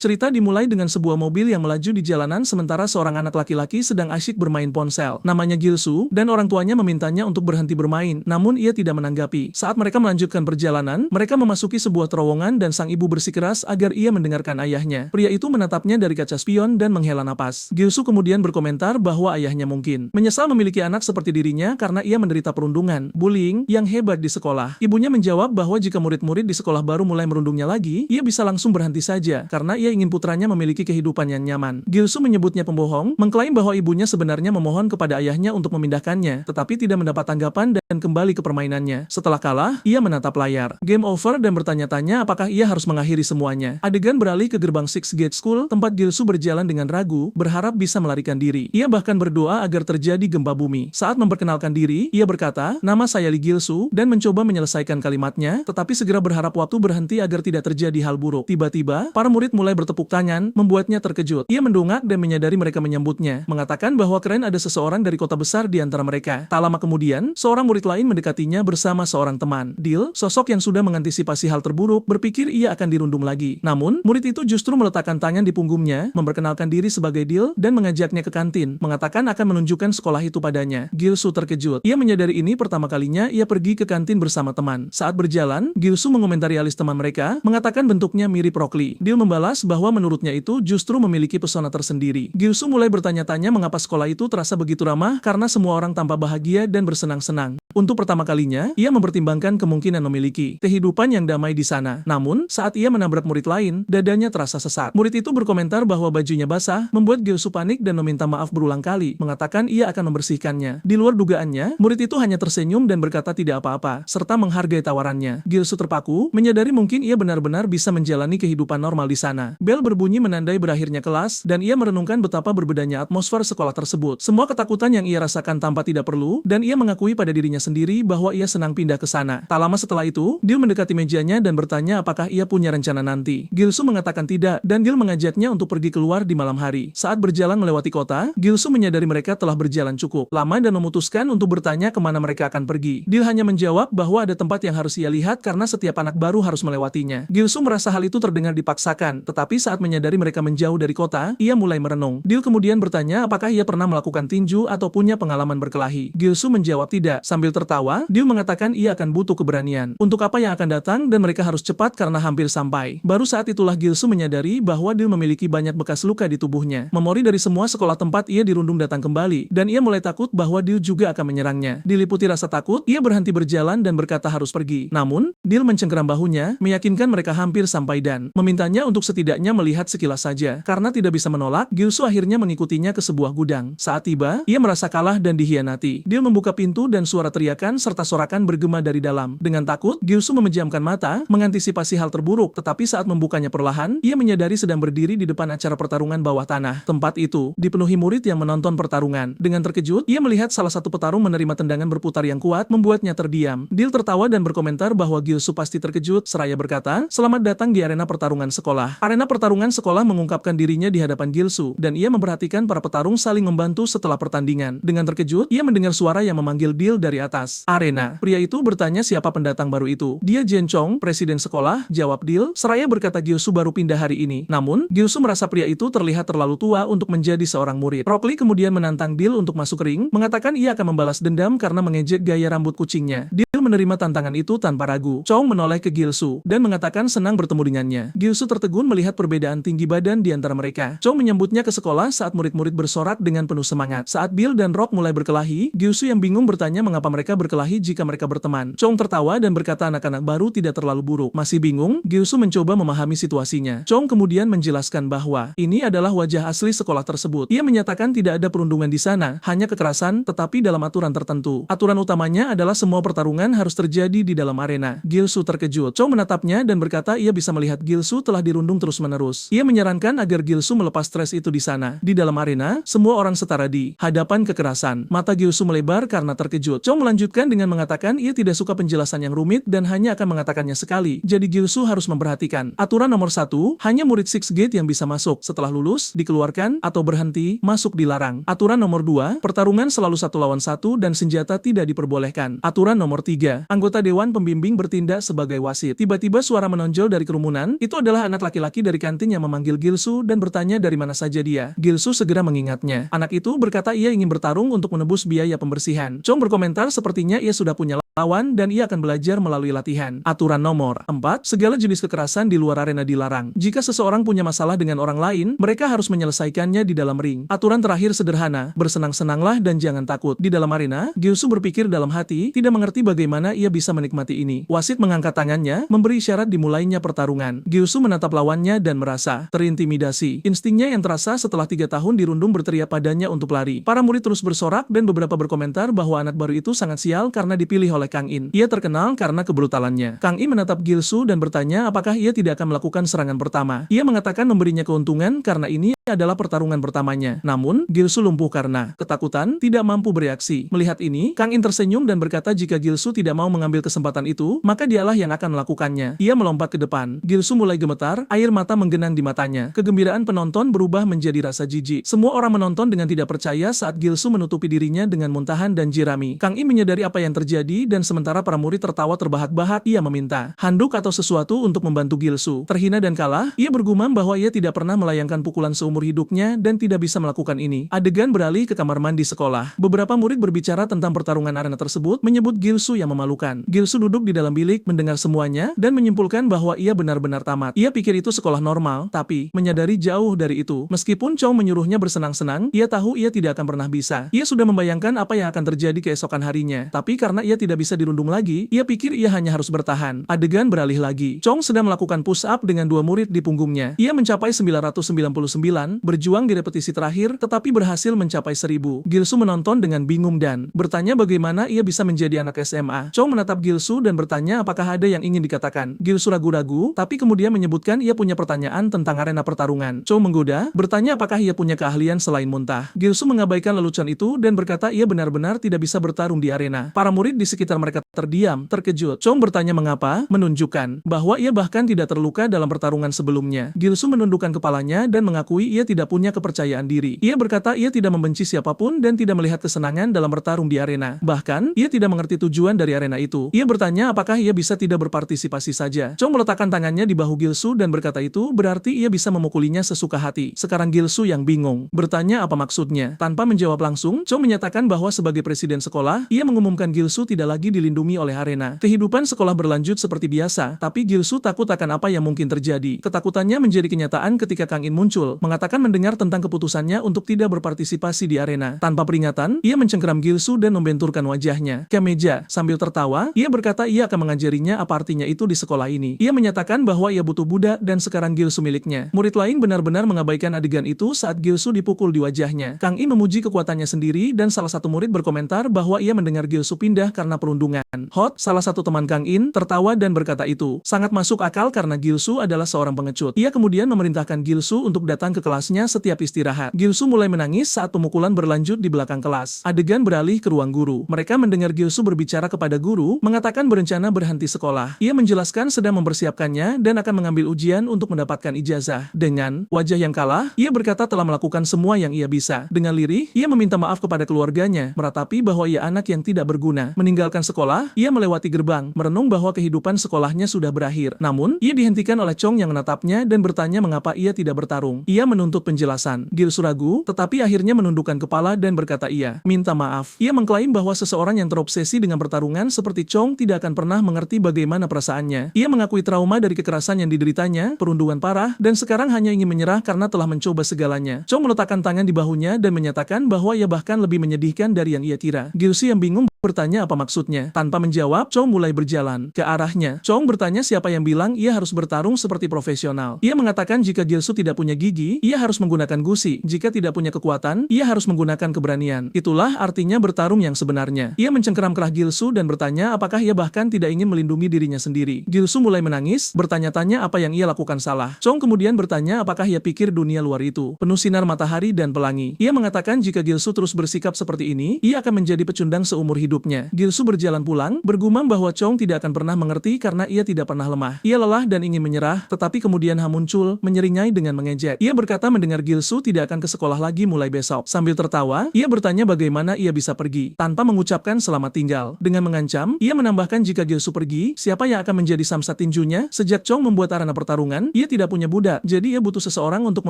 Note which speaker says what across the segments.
Speaker 1: Cerita dimulai dengan sebuah mobil yang melaju di jalanan sementara seorang anak laki-laki sedang asyik bermain ponsel. Namanya Gilsu, dan orang tuanya memintanya untuk berhenti bermain, namun ia tidak menanggapi. Saat mereka melanjutkan perjalanan, mereka memasuki sebuah terowongan dan sang ibu bersikeras agar ia mendengarkan ayahnya. Pria itu menatapnya dari kaca spion dan menghela napas. Gilsu kemudian berkomentar bahwa ayahnya mungkin menyesal memiliki anak seperti dirinya karena ia menderita perundungan, bullying, yang hebat di sekolah. Ibunya menjawab bahwa jika murid-murid di sekolah baru mulai merundungnya lagi, ia bisa langsung berhenti saja, karena ia ingin putranya memiliki kehidupan yang nyaman. Gilsu menyebutnya pembohong, mengklaim bahwa ibunya sebenarnya memohon kepada ayahnya untuk memindahkannya, tetapi tidak mendapat tanggapan dan kembali ke permainannya. Setelah kalah, ia menatap layar game over dan bertanya-tanya apakah ia harus mengakhiri semuanya. Adegan beralih ke gerbang Six Gate School, tempat Gilsu berjalan dengan ragu, berharap bisa melarikan diri. Ia bahkan berdoa agar terjadi gempa bumi. Saat memperkenalkan diri, ia berkata, "Nama saya Lee Gilsu," dan mencoba menyelesaikan kalimatnya, tetapi segera berharap waktu berhenti agar tidak terjadi hal buruk. Tiba-tiba, para murid mulai bertepuk tangan, membuatnya terkejut. Ia mendongak dan menyadari mereka menyambutnya, mengatakan bahwa keren ada seseorang dari kota besar di antara mereka. Tak lama kemudian, seorang murid lain mendekatinya bersama seorang teman. Dil, sosok yang sudah mengantisipasi hal terburuk, berpikir ia akan dirundung lagi. Namun, murid itu justru meletakkan tangan di punggungnya, memperkenalkan diri sebagai Dil, dan mengajaknya ke kantin, mengatakan akan menunjukkan sekolah itu padanya. Gilsu terkejut. Ia menyadari ini pertama kalinya ia pergi ke kantin bersama teman. Saat berjalan, Gilsu mengomentari alis teman mereka, mengatakan bentuknya mirip Rock Lee. Dil membalas bahwa menurutnya itu justru memiliki pesona tersendiri. Gilsu mulai bertanya-tanya mengapa sekolah itu terasa begitu ramah karena semua orang tampak bahagia dan bersenang-senang. Untuk pertama kalinya, ia mempertimbangkan kemungkinan memiliki kehidupan yang damai di sana. Namun, saat ia menabrak murid lain, dadanya terasa sesak. Murid itu berkomentar bahwa bajunya basah, membuat Gilsu panik dan meminta maaf berulang kali, mengatakan ia akan membersihkannya. Di luar dugaannya, murid itu hanya tersenyum dan berkata tidak apa-apa, serta menghargai tawarannya. Gilsu terpaku, menyadari mungkin ia benar-benar bisa menjalani kehidupan normal di sana. Bel berbunyi menandai berakhirnya kelas, dan ia merenungkan betapa berbedanya atmosfer sekolah tersebut. Semua ketakutan yang ia rasakan tanpa tidak perlu, dan ia mengakui pada dirinya sendiri bahwa ia senang pindah ke sana. Tak lama setelah itu, Dil mendekati mejanya dan bertanya apakah ia punya rencana nanti. Gilsu mengatakan tidak, dan Dil mengajaknya untuk pergi keluar di malam hari. Saat berjalan melewati kota, Gilsu menyadari mereka telah berjalan cukup lama dan memutuskan untuk bertanya kemana mereka akan pergi. Dil hanya menjawab bahwa ada tempat yang harus ia lihat karena setiap anak baru harus melewatinya. Gilsu merasa hal itu terdengar dipaksakan, tetapi saat menyadari mereka menjauh dari kota, ia mulai merenung. Dil kemudian bertanya apakah ia pernah melakukan tinju atau punya pengalaman berkelahi. Gilsu menjawab tidak. Sambil tertawa, Dil mengatakan ia akan butuh keberanian untuk apa yang akan datang dan mereka harus cepat karena hampir sampai. Baru saat itulah Gilsu menyadari bahwa Dil memiliki banyak bekas luka di tubuhnya. Memori dari semua sekolah tempat ia dirundung datang kembali, dan ia mulai takut bahwa Dil juga akan menyerangnya. Diliputi rasa takut, ia berhenti berjalan dan berkata harus pergi. Namun, Dil mencengkeram bahunya, meyakinkan mereka hampir sampai dan memintanya untuk setidaknya melihat sekilas saja. Karena tidak bisa menolak, Gilsu akhirnya mengikutinya ke sebuah gudang. Saat tiba, ia merasa kalah dan dikhianati. Dil membuka pintu dan suara teriakan serta sorakan bergema dari dalam. Dengan takut, Gilsu memejamkan mata, mengantisipasi hal terburuk, tetapi saat membukanya perlahan, ia menyadari sedang berdiri di depan acara pertarungan bawah tanah. Tempat itu dipenuhi murid yang menonton pertarungan. Dengan terkejut, ia melihat salah satu petarung menerima tendangan berputar yang kuat, membuatnya terdiam. Dil tertawa dan berkomentar bahwa Gilsu pasti terkejut, seraya berkata, "Selamat datang di arena pertarungan sekolah." Arena pertarungan sekolah mengungkapkan dirinya di hadapan Gilsu, dan ia memperhatikan para petarung saling membantu setelah pertandingan. Dengan terkejut, ia mendengar suara yang memanggil Dil dari atas arena. Pria itu bertanya siapa pendatang baru itu. "Dia Jen Chong, presiden sekolah," jawab Dil, seraya berkata Gilsu baru pindah hari ini. Namun, Gilsu merasa pria itu terlihat terlalu tua untuk menjadi seorang murid. Rock Lee kemudian menantang Dil untuk masuk ring, mengatakan ia akan membalas dendam karena mengejek gaya rambut kucingnya. Dil menerima tantangan itu tanpa ragu. Chong menoleh ke Gilsu dan mengatakan senang bertemu dengannya. Gilsu tertegun melihat perbedaan tinggi badan di antara mereka. Chong menyambutnya ke sekolah saat murid-murid bersorak dengan penuh semangat. Saat Bill dan Rock mulai berkelahi, Gilsu yang bingung bertanya mengapa mereka berkelahi jika mereka berteman. Chong tertawa dan berkata anak-anak baru tidak terlalu buruk. Masih bingung, Gilsu mencoba memahami situasinya. Chong kemudian menjelaskan bahwa ini adalah wajah asli sekolah tersebut. Ia menyatakan tidak ada perundungan di sana, hanya kekerasan, tetapi dalam aturan tertentu. Aturan utamanya adalah semua pertarungan harus terjadi di dalam arena. Gilsu terkejut. Chong menatapnya dan berkata ia bisa melihat Gilsu telah dirundung terus-menerus. Ia menyarankan agar Gilsu melepas stres itu di sana. Di dalam arena, semua orang setara di hadapan kekerasan. Mata Gilsu melebar karena terkejut. Chong melanjutkan dengan mengatakan ia tidak suka penjelasan yang rumit dan hanya akan mengatakannya sekali. Jadi Gilsu harus memperhatikan. Aturan nomor 1, hanya murid Six Gate yang bisa masuk. Setelah lulus, dikeluarkan atau berhenti, masuk dilarang. Aturan nomor 2, pertarungan selalu 1 lawan 1 dan senjata tidak diperbolehkan. Aturan nomor 3, anggota dewan pembimbing bertindak sebagai wasit. Tiba-tiba suara menonjol dari kerumunan. Itu adalah anak laki-laki dari kantin yang memanggil Gilsu dan bertanya dari mana saja dia. Gilsu segera mengingatnya. Anak itu berkata ia ingin bertarung untuk menebus biaya pembersihan. Chong berkomentar sepertinya ia sudah punya lawan dan ia akan belajar melalui latihan. Aturan nomor 4, segala jenis kekerasan di luar arena dilarang. Jika seseorang punya masalah dengan orang lain, mereka harus menyelesaikannya di dalam ring. Aturan terakhir sederhana, bersenang-senanglah dan jangan takut. Di dalam arena, Gilsu berpikir dalam hati, tidak mengerti bagaimana ia bisa menikmati ini. Wasit mengangkat tangannya, memberi isyarat dimulainya pertarungan. Gilsu menatap lawannya dan merasa terintimidasi. Instingnya yang terasa setelah 3 tahun dirundung berteriak padanya untuk lari. Para murid terus bersorak dan beberapa berkomentar bahwa anak baru itu sangat sial karena dipilih oleh Kang In. Ia terkenal karena kebrutalannya. Kang In menatap Gilsu dan bertanya apakah ia tidak akan melakukan serangan pertama. Ia mengatakan memberinya keuntungan karena ini adalah pertarungan pertamanya. Namun, Gilsu lumpuh karena ketakutan, tidak mampu bereaksi. Melihat ini, Kang In tersenyum dan berkata jika Gilsu tidak mau mengambil kesempatan itu, maka dialah yang akan melakukannya. Ia melompat ke depan. Gilsu mulai gemetar, air mata menggenang di matanya. Kegembiraan penonton berubah menjadi rasa jijik. Semua orang menonton dengan tidak percaya saat Gilsu menutupi dirinya dengan muntahan dan jirami. Kang In menyadari apa yang terjadi dan sementara para murid tertawa terbahak-bahak, ia meminta handuk atau sesuatu untuk membantu Gilsu. Terhina dan kalah, ia bergumam bahwa ia tidak pernah melayangkan pukulan seumur hidupnya dan tidak bisa melakukan ini. Adegan beralih ke kamar mandi sekolah. Beberapa murid berbicara tentang pertarungan arena tersebut, menyebut Gilsu yang memalukan. Gilsu duduk di dalam bilik, mendengar semuanya, dan menyimpulkan bahwa ia benar-benar tamat. Ia pikir itu sekolah normal, tapi menyadari jauh dari itu. Meskipun Chong menyuruhnya bersenang-senang, ia tahu ia tidak akan pernah bisa. Ia sudah membayangkan apa yang akan terjadi keesokan harinya, tapi karena ia tidak bisa dirundung lagi, ia pikir ia hanya harus bertahan. Adegan beralih lagi. Chong sedang melakukan push up dengan 2 murid di punggungnya. Ia mencapai 999, berjuang di repetisi terakhir, tetapi berhasil mencapai 1000. Gilsu menonton dengan bingung dan bertanya bagaimana ia bisa menjadi anak SMA. Chong menatap Gilsu dan bertanya apakah ada yang ingin dikatakan. Gilsu ragu-ragu, tapi kemudian menyebutkan ia punya pertanyaan tentang arena pertarungan. Chong menggoda, bertanya apakah ia punya keahlian selain muntah. Gilsu mengabaikan lelucon itu dan berkata ia benar-benar tidak bisa bertarung di arena. Para murid di sekitar mereka terdiam, terkejut. Chong bertanya mengapa, menunjukkan bahwa ia bahkan tidak terluka dalam pertarungan sebelumnya. Gilsu menundukkan kepalanya dan mengakui ia tidak punya kepercayaan diri. Ia berkata ia tidak membenci siapapun dan tidak melihat kesenangan dalam bertarung di arena. Bahkan, ia tidak mengerti tujuan dari arena itu. Ia bertanya apakah ia bisa tidak berpartisipasi saja. Chong meletakkan tangannya di bahu Gilsu dan berkata itu berarti ia bisa memukulinya sesuka hati. Sekarang Gilsu yang bingung, bertanya apa maksudnya. Tanpa menjawab langsung, Chong menyatakan bahwa sebagai presiden sekolah, ia mengumumkan Gilsu tidak lagi dilindungi oleh arena. Kehidupan sekolah berlanjut seperti biasa, tapi Gilsu takut akan apa yang mungkin terjadi. Ketakutannya menjadi kenyataan ketika Kang In muncul, mengatakan mendengar tentang keputusannya untuk tidak berpartisipasi di arena. Tanpa peringatan, ia mencengkeram Gilsu dan membenturkan wajahnya ke meja. Sambil tertawa, ia berkata ia akan mengajarinya apa artinya itu di sekolah ini. Ia menyatakan bahwa ia butuh budak dan sekarang Gilsu miliknya. Murid lain benar-benar mengabaikan adegan itu saat Gilsu dipukul di wajahnya. Kang In memuji kekuatannya sendiri dan salah satu murid berkomentar bahwa ia mendengar Gilsu pindah karena perundungan. Hot, salah satu teman Kang In, tertawa dan berkata itu sangat masuk akal karena Gilsu adalah seorang pengecut. Ia kemudian memerintahkan Gilsu untuk datang ke kelasnya setiap istirahat. Gilsu mulai menangis saat pemukulan berlanjut di belakang kelas. Adegan beralih ke ruang guru. Mereka mendengar Gilsu berbicara kepada guru, mengatakan berencana berhenti sekolah. Ia menjelaskan sedang mempersiapkannya dan akan mengambil ujian untuk mendapatkan ijazah. Dengan wajah yang kalah, ia berkata telah melakukan semua yang ia bisa. Dengan lirih, ia meminta maaf kepada keluarganya, meratapi bahwa ia anak yang tidak berguna. Meninggalkan sekolah, ia melewati gerbang, merenung bahwa kehidupan sekolahnya sudah berakhir. Namun, ia dihentikan oleh Chong yang menatapnya dan bertanya mengapa ia tidak bertarung. Ia menuntut penjelasan. Gilsu ragu, tetapi akhirnya menundukkan kepala dan berkata ia minta maaf. Ia mengklaim bahwa seseorang yang terobsesi dengan pertarungan seperti Chong tidak akan pernah mengerti bagaimana perasaannya. Ia mengakui trauma dari kekerasan yang dideritanya, perundungan parah, dan sekarang hanya ingin menyerah karena telah mencoba segalanya. Chong meletakkan tangan di bahunya dan menyatakan bahwa ia bahkan lebih menyedihkan dari yang ia kira. Gilsu yang bingung bertanya apa maksudnya. Tanpa menjawab, Chong mulai berjalan ke arahnya. Chong bertanya siapa yang bilang ia harus bertarung seperti profesional. Ia mengatakan jika Gilsu tidak punya gigi, ia harus menggunakan gusi. Jika tidak punya kekuatan, ia harus menggunakan keberanian. Itulah artinya bertarung yang sebenarnya. Ia mencengkeram kerah Gilsu dan bertanya apakah ia bahkan tidak ingin melindungi dirinya sendiri. Gilsu mulai menangis, bertanya-tanya apa yang ia lakukan salah. Chong kemudian bertanya apakah ia pikir dunia luar itu penuh sinar matahari dan pelangi. Ia mengatakan jika Gilsu terus bersikap seperti ini, ia akan menjadi pecundang seumur hidup. hidupnya. Gilsu berjalan pulang, bergumam bahwa Chong tidak akan pernah mengerti karena ia tidak pernah lemah. Ia lelah dan ingin menyerah, tetapi kemudian Ha muncul, menyeringai dengan mengejek. Ia berkata mendengar Gilsu tidak akan ke sekolah lagi mulai besok. Sambil tertawa, ia bertanya bagaimana ia bisa pergi, tanpa mengucapkan selamat tinggal. Dengan mengancam, ia menambahkan jika Gilsu pergi, siapa yang akan menjadi samsat tinjunya? Sejak Chong membuat arena pertarungan, ia tidak punya budak, jadi ia butuh seseorang untuk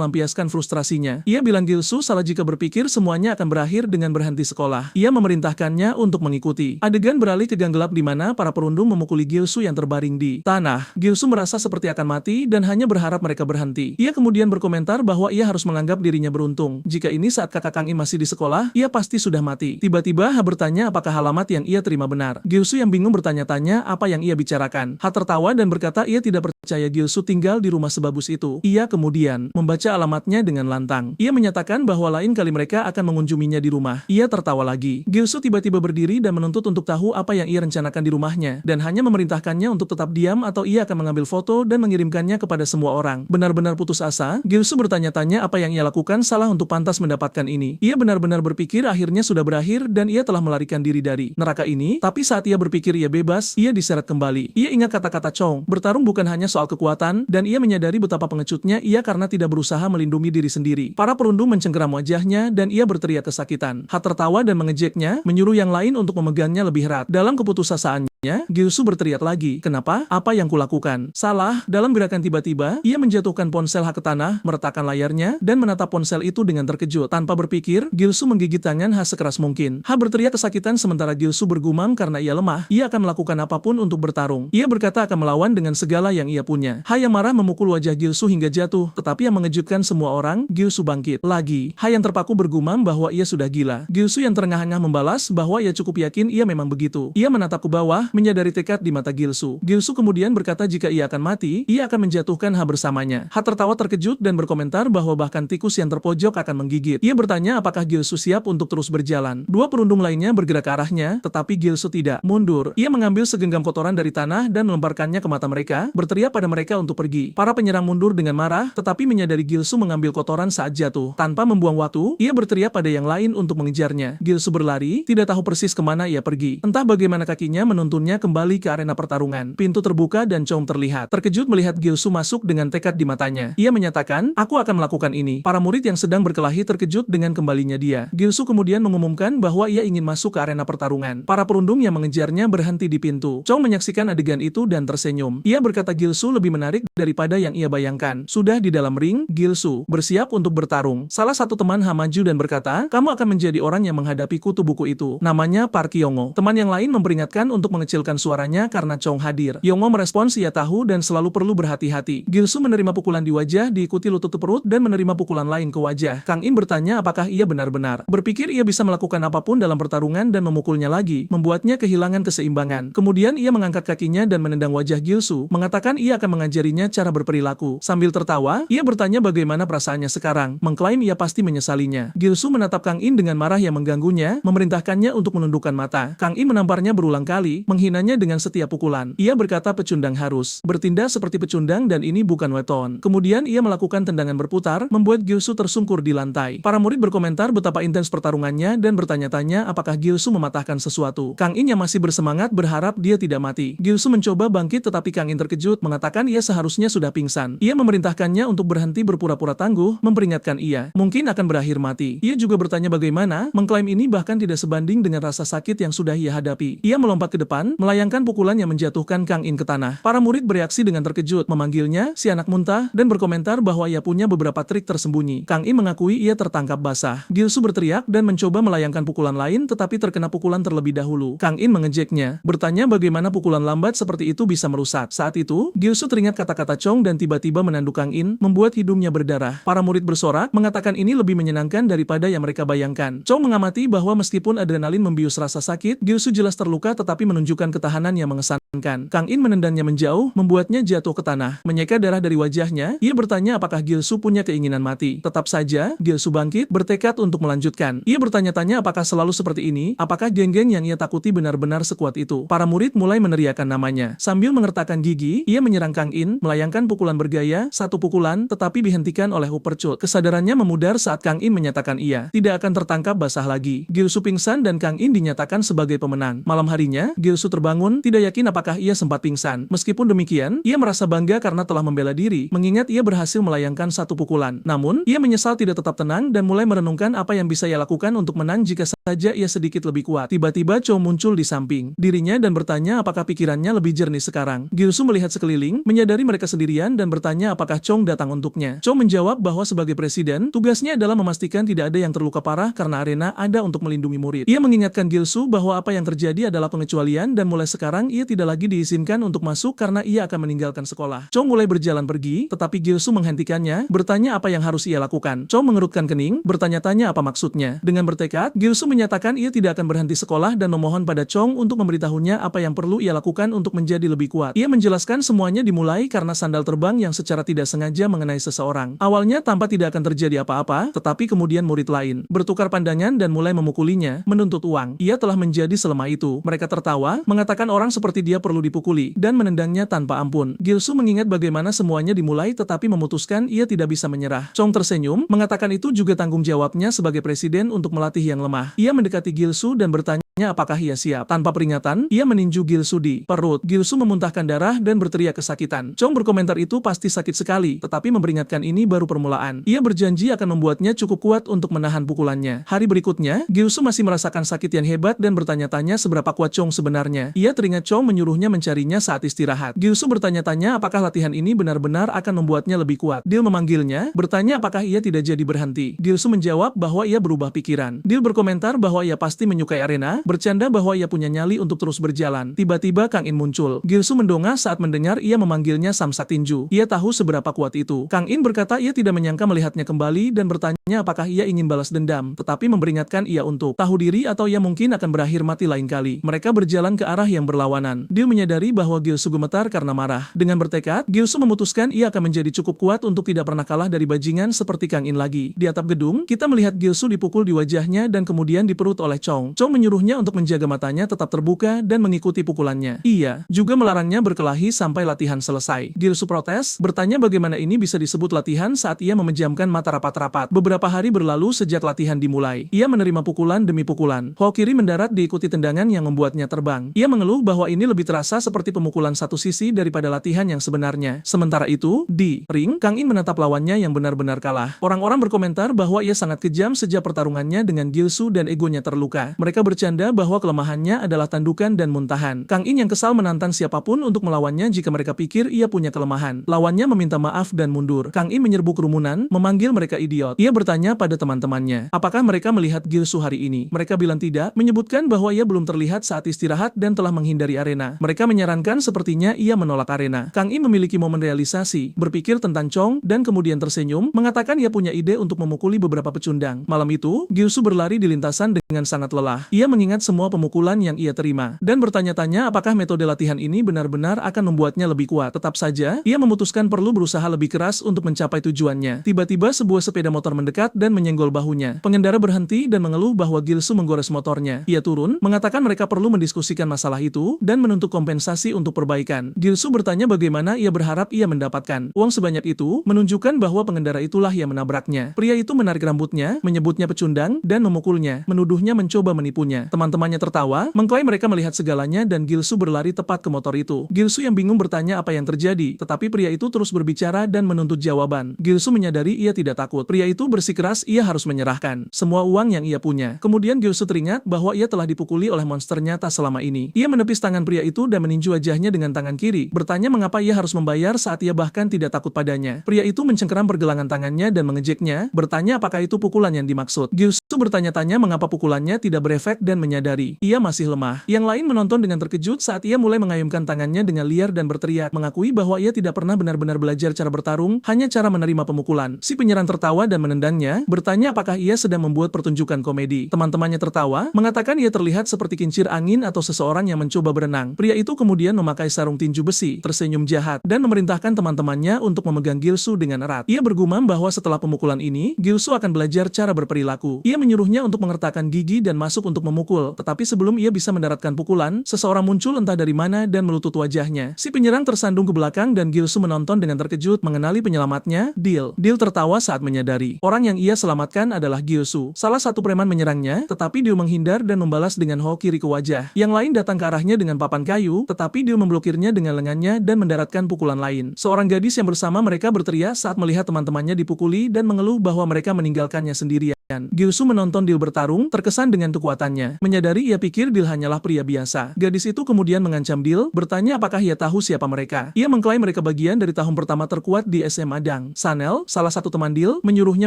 Speaker 1: melampiaskan frustrasinya. Ia bilang Gilsu salah jika berpikir semuanya akan berakhir dengan berhenti sekolah. Ia memerintahkannya untuk mengikuti. Adegan beralih ke gang gelap di mana para perundung memukuli Gilsu yang terbaring di tanah. Gilsu merasa seperti akan mati dan hanya berharap mereka berhenti. Ia kemudian berkomentar bahwa ia harus menganggap dirinya beruntung. Jika ini saat kakak Kang In masih di sekolah, ia pasti sudah mati. Tiba-tiba Ha bertanya apakah alamat yang ia terima benar. Gilsu yang bingung bertanya-tanya apa yang ia bicarakan. Ha tertawa dan berkata ia tidak percaya Gilsu tinggal di rumah sebagus itu. Ia kemudian membaca alamatnya dengan lantang. Ia menyatakan bahwa lain kali mereka akan mengunjunginya di rumah. Ia tertawa lagi. Gilsu tiba-tiba berdiri dan menuntut untuk tahu apa yang ia rencanakan di rumahnya, dan hanya memerintahkannya untuk tetap diam atau ia akan mengambil foto dan mengirimkannya kepada semua orang. Benar-benar putus asa, Gilsu bertanya-tanya apa yang ia lakukan salah untuk pantas mendapatkan ini. Ia benar-benar berpikir akhirnya sudah berakhir dan ia telah melarikan diri dari neraka ini, tapi saat ia berpikir ia bebas, ia diseret kembali. Ia ingat kata-kata Chong, bertarung bukan hanya soal kekuatan, dan ia menyadari betapa pengecutnya ia karena tidak berusaha melindungi diri sendiri. Para perundung mencengkeram wajahnya dan ia berteriak kesakitan. Ha tertawa dan mengejeknya, menyuruh yang lain untuk memegangnya lebih erat. Dalam keputusasaan Gilsu berteriak lagi, kenapa? Apa yang kulakukan? Salah. Dalam gerakan tiba-tiba, ia menjatuhkan ponsel Ha ke tanah, meretakkan layarnya, dan menatap ponsel itu dengan terkejut. Tanpa berpikir, Gilsu menggigit tangan Ha sekeras mungkin. Ha berteriak kesakitan sementara Gilsu bergumam karena ia lemah, ia akan melakukan apapun untuk bertarung. Ia berkata akan melawan dengan segala yang ia punya. Ha yang marah memukul wajah Gilsu hingga jatuh, tetapi yang mengejutkan semua orang, Gilsu bangkit. Lagi, Ha yang terpaku bergumam bahwa ia sudah gila. Gilsu yang terengah-engah membalas bahwa ia cukup yakin ia memang begitu. Ia menatap ke bawah, menyadari tekad di mata Gilsu. Gilsu kemudian berkata jika ia akan mati, ia akan menjatuhkan Ha bersamanya. Ha tertawa terkejut dan berkomentar bahwa bahkan tikus yang terpojok akan menggigit. Ia bertanya apakah Gilsu siap untuk terus berjalan. Dua perundung lainnya bergerak ke arahnya, tetapi Gilsu tidak mundur. Ia mengambil segenggam kotoran dari tanah dan melemparkannya ke mata mereka, berteriak pada mereka untuk pergi. Para penyerang mundur dengan marah, tetapi menyadari Gilsu mengambil kotoran saat jatuh. Tanpa membuang waktu, ia berteriak pada yang lain untuk mengejarnya. Gilsu berlari, tidak tahu persis kemana ia pergi. Entah bagaimana kakinya menuntunnya kembali ke arena pertarungan. Pintu terbuka dan Chong terlihat. Terkejut melihat Gilsu masuk dengan tekad di matanya. Ia menyatakan, aku akan melakukan ini. Para murid yang sedang berkelahi terkejut dengan kembalinya dia. Gilsu kemudian mengumumkan bahwa ia ingin masuk ke arena pertarungan. Para perundung yang mengejarnya berhenti di pintu. Chong menyaksikan adegan itu dan tersenyum. Ia berkata Gilsu lebih menarik daripada yang ia bayangkan. Sudah di dalam ring, Gilsu bersiap untuk bertarung. Salah satu teman Ha maju dan berkata, kamu akan menjadi orang yang menghadapi kutu buku itu. Namanya Park Yongo. Teman yang lain memperingatkan untuk mengecilkan suaranya karena Chong hadir. Yongo merespons ia tahu dan selalu perlu berhati-hati. Gilsu menerima pukulan di wajah, diikuti lutut ke perut dan menerima pukulan lain ke wajah. Kang In bertanya apakah ia benar-benar berpikir ia bisa melakukan apapun dalam pertarungan dan memukulnya lagi, membuatnya kehilangan keseimbangan. Kemudian ia mengangkat kakinya dan menendang wajah Gilsu, mengatakan ia akan mengajarinya cara berperilaku. Sambil tertawa, ia bertanya bagaimana perasaannya sekarang, mengklaim ia pasti menyesalinya. Gilsu menatap Kang In dengan marah yang mengganggunya, memerintahkannya untuk menundukkan mata. Kang In menamparnya berulang kali, menghinanya dengan setiap pukulan. Ia berkata pecundang harus bertindak seperti pecundang dan ini bukan weton. Kemudian ia melakukan tendangan berputar, membuat Gilsu tersungkur di lantai. Para murid berkomentar betapa intens pertarungannya dan bertanya-tanya apakah Gilsu mematahkan sesuatu. Kang In yang masih bersemangat berharap dia tidak mati. Gilsu mencoba bangkit tetapi Kang In terkejut mengatakan ia seharusnya sudah pingsan. Ia memerintahkannya untuk berhenti berpura-pura tangguh, memperingatkan ia mungkin akan berakhir mati. Ia juga bertanya bagaimana, mengklaim ini bahkan tidak sebanding dengan rasa sakit yang sudah ia hadapi. Ia melompat ke depan, melayangkan pukulan yang menjatuhkan Kang In ke tanah. Para murid bereaksi dengan terkejut, memanggilnya si anak muntah dan berkomentar bahwa ia punya beberapa trik tersembunyi. Kang In mengakui ia tertangkap basah. Gilsu berteriak dan mencoba melayangkan pukulan lain tetapi terkena pukulan terlebih dahulu. Kang In mengejeknya, bertanya bagaimana pukulan lambat seperti itu bisa merusak. Saat itu, Gilsu teringat kata-kata Chong dan tiba-tiba menanduk Kang In, membuat hidungnya berdarah. Para murid bersorak, mengatakan ini lebih menyenangkan daripada yang mereka bayangkan. Chong mengamati bahwa meskipun adrenalin membius rasa sakit, Gilsu jelas terluka tetapi menunjukkan ketahanan yang mengesankan. Kang In menendangnya menjauh, membuatnya jatuh ke tanah. Menyeka darah dari wajahnya, ia bertanya apakah Gilsu punya keinginan mati. Tetap saja, Gilsu bangkit, bertekad untuk melanjutkan. Ia bertanya-tanya apakah selalu seperti ini, apakah geng-geng yang ia takuti benar-benar sekuat itu. Para murid mulai meneriakkan namanya. Sambil mengertakkan gigi, ia menyerang Kang In, melayangkan pukulan bergaya, satu pukulan, tetapi dihentikan oleh uppercut. Kesadarannya memudar saat Kang In menyatakan ia tidak akan tertangkap basah lagi. Gilsu pingsan dan Kang In dinyatakan sebagai pemenang. Malam harinya, Gilsu terbangun, tidak yakin apakah ia sempat pingsan. Meskipun demikian, ia merasa bangga karena telah membela diri, mengingat ia berhasil melayangkan satu pukulan. Namun, ia menyesal tidak tetap tenang dan mulai merenungkan apa yang bisa ia lakukan untuk menang jika saja ia sedikit lebih kuat. Tiba-tiba Chow muncul di samping dirinya dan bertanya apakah pikirannya lebih jernih sekarang. Gilsu melihat sekeliling, menyadari mereka sendirian dan bertanya apakah Chong datang untuknya. Chow menjawab bahwa sebagai presiden, tugasnya adalah memastikan tidak ada yang terluka parah karena arena ada untuk melindungi murid. Ia mengingatkan Gilsu bahwa apa yang terjadi adalah pengecualian dan mulai sekarang ia tidak lagi diizinkan untuk masuk karena ia akan meninggalkan sekolah. Chow mulai berjalan pergi, tetapi Gilsu menghentikannya, bertanya apa yang harus ia lakukan. Chow mengerutkan kening, bertanya-tanya apa maksudnya. Dengan bertekad, Gilsu menyatakan ia tidak akan berhenti sekolah dan memohon pada Chong untuk memberitahunya apa yang perlu ia lakukan untuk menjadi lebih kuat. Ia menjelaskan semuanya dimulai karena sandal terbang yang secara tidak sengaja mengenai seseorang. Awalnya tampak tidak akan terjadi apa-apa, tetapi kemudian murid lain bertukar pandangan dan mulai memukulinya, menuntut uang. Ia telah menjadi selemah itu. Mereka tertawa, mengatakan orang seperti dia perlu dipukuli, dan menendangnya tanpa ampun. Gilsu mengingat bagaimana semuanya dimulai tetapi memutuskan ia tidak bisa menyerah. Chong tersenyum, mengatakan itu juga tanggung jawabnya sebagai presiden untuk melatih yang lemah. Ia mendekati Gilsu dan bertanya apakah ia siap. Tanpa peringatan, ia meninju Gilsu di perut. Gilsu memuntahkan darah dan berteriak kesakitan. Chong berkomentar itu pasti sakit sekali, tetapi memperingatkan ini baru permulaan. Ia berjanji akan membuatnya cukup kuat untuk menahan pukulannya. Hari berikutnya, Gilsu masih merasakan sakit yang hebat dan bertanya-tanya seberapa kuat Chong sebenarnya. Ia teringat Chong menyuruhnya mencarinya saat istirahat. Gilsu bertanya-tanya apakah latihan ini benar-benar akan membuatnya lebih kuat. Dil memanggilnya, bertanya apakah ia tidak jadi berhenti. Gilsu menjawab bahwa ia berubah pikiran. Dil berkomentar bahwa ia pasti menyukai arena, bercanda bahwa ia punya nyali untuk terus berjalan. Tiba-tiba Kang In muncul. Gilsu mendongak saat mendengar ia memanggilnya Samsak Tinju. Ia tahu seberapa kuat itu. Kang In berkata ia tidak menyangka melihatnya kembali dan bertanya apakah ia ingin balas dendam, tetapi memperingatkan ia untuk tahu diri atau ia mungkin akan berakhir mati lain kali. Mereka berjalan ke arah yang berlawanan. Dil menyadari bahwa Gilsu gemetar karena marah. Dengan bertekad, Gilsu memutuskan ia akan menjadi cukup kuat untuk tidak pernah kalah dari bajingan seperti Kang In lagi. Di atap gedung, kita melihat Gilsu dipukul di wajahnya dan kemudian di perut oleh Chong. Chong menyuruhnya untuk menjaga matanya tetap terbuka dan mengikuti pukulannya. Ia juga melarangnya berkelahi sampai latihan selesai. Gilsu protes, bertanya bagaimana ini bisa disebut latihan saat ia memejamkan mata rapat-rapat. Beberapa hari berlalu sejak latihan dimulai. Ia menerima pukulan demi pukulan. Ho kiri mendarat diikuti tendangan yang membuatnya terbang. Ia mengeluh bahwa ini lebih terasa seperti pemukulan satu sisi daripada latihan yang sebenarnya. Sementara itu, di ring, Kang In menatap lawannya yang benar-benar kalah. Orang-orang berkomentar bahwa ia sangat kejam sejak pertarungannya dengan Gilsu dan egonya terluka. Mereka bercanda bahwa kelemahannya adalah tandukan dan muntahan. Kang In yang kesal menantang siapapun untuk melawannya jika mereka pikir ia punya kelemahan. Lawannya meminta maaf dan mundur. Kang In menyerbu kerumunan, memanggil mereka idiot. Ia bertanya pada teman-temannya, apakah mereka melihat Gilsu hari ini? Mereka bilang tidak, menyebutkan bahwa ia belum terlihat saat istirahat dan telah menghindari arena. Mereka menyarankan sepertinya ia menolak arena. Kang In memiliki momen realisasi, berpikir tentang Chong, dan kemudian tersenyum, mengatakan ia punya ide untuk memukuli beberapa pecundang. Malam itu, Gilsu berlari di lintasan dengan sangat lelah. Ia mengingat semua pemukulan yang ia terima, dan bertanya-tanya apakah metode latihan ini benar-benar akan membuatnya lebih kuat. Tetap saja, ia memutuskan perlu berusaha lebih keras untuk mencapai tujuannya. Tiba-tiba sebuah sepeda motor mendekat dan menyenggol bahunya. Pengendara berhenti dan mengeluh bahwa Gilsu menggores motornya. Ia turun, mengatakan mereka perlu mendiskusikan masalah itu, dan menuntut kompensasi untuk perbaikan. Gilsu bertanya bagaimana ia berharap ia mendapatkan uang sebanyak itu, menunjukkan bahwa pengendara itulah yang menabraknya. Pria itu menarik rambutnya, menyebutnya pecundang, dan memukulnya, menuduhnya mencoba menipunya. Teman-temannya tertawa, mengklaim mereka melihat segalanya dan Gilsu berlari tepat ke motor itu. Gilsu yang bingung bertanya apa yang terjadi, tetapi pria itu terus berbicara dan menuntut jawaban. Gilsu menyadari ia tidak takut. Pria itu bersikeras ia harus menyerahkan semua uang yang ia punya. Kemudian Gilsu teringat bahwa ia telah dipukuli oleh monster nyata selama ini. Ia menepis tangan pria itu dan meninju wajahnya dengan tangan kiri, bertanya mengapa ia harus membayar saat ia bahkan tidak takut padanya. Pria itu mencengkeram pergelangan tangannya dan mengejeknya, bertanya apakah itu pukulan yang dimaksud. Gilsu bertanya-tanya mengapa pukulannya tidak berefek dan menyadari ia masih lemah. Yang lain menonton dengan terkejut saat ia mulai mengayunkan tangannya dengan liar dan berteriak, mengakui bahwa ia tidak pernah benar-benar belajar cara bertarung, hanya cara menerima pemukulan. Si penyerang tertawa dan menendangnya, bertanya apakah ia sedang membuat pertunjukan komedi. Teman-temannya tertawa, mengatakan ia terlihat seperti kincir angin atau seseorang yang mencoba berenang. Pria itu kemudian memakai sarung tinju besi, tersenyum jahat, dan memerintahkan teman-temannya untuk memegang Gilsu dengan erat. Ia bergumam bahwa setelah pemukulan ini, Gilsu akan belajar cara berperilaku. Ia menyuruhnya untuk mengertakkan gigi dan masuk untuk memukul, tetapi sebelum ia bisa mendaratkan pukulan, seseorang muncul entah dari mana dan melutut wajahnya. Si penyerang tersandung ke belakang dan Gilsu menonton dengan terkejut mengenali penyelamatnya, Dil. Dil tertawa saat menyadari orang yang ia selamatkan adalah Gilsu. Salah satu preman menyerangnya, tetapi Dil menghindar dan membalas dengan ho kiri ke wajah. Yang lain datang ke arahnya dengan papan kayu, tetapi Dil memblokirnya dengan lengannya dan mendaratkan pukulan lain. Seorang gadis yang bersama mereka berteriak saat melihat teman-temannya dipukuli dan mengeluh bahwa mereka meninggalkannya sendirian. Gilsu menonton Dil bertarung, terkesan dengan kekuatannya. Menyadari ia pikir Dil hanyalah pria biasa. Gadis itu kemudian mengancam Dil, bertanya apakah ia tahu siapa mereka. Ia mengklaim mereka bagian dari tahun pertama terkuat di SMA Dang. Sanel, salah satu teman Dil, menyuruhnya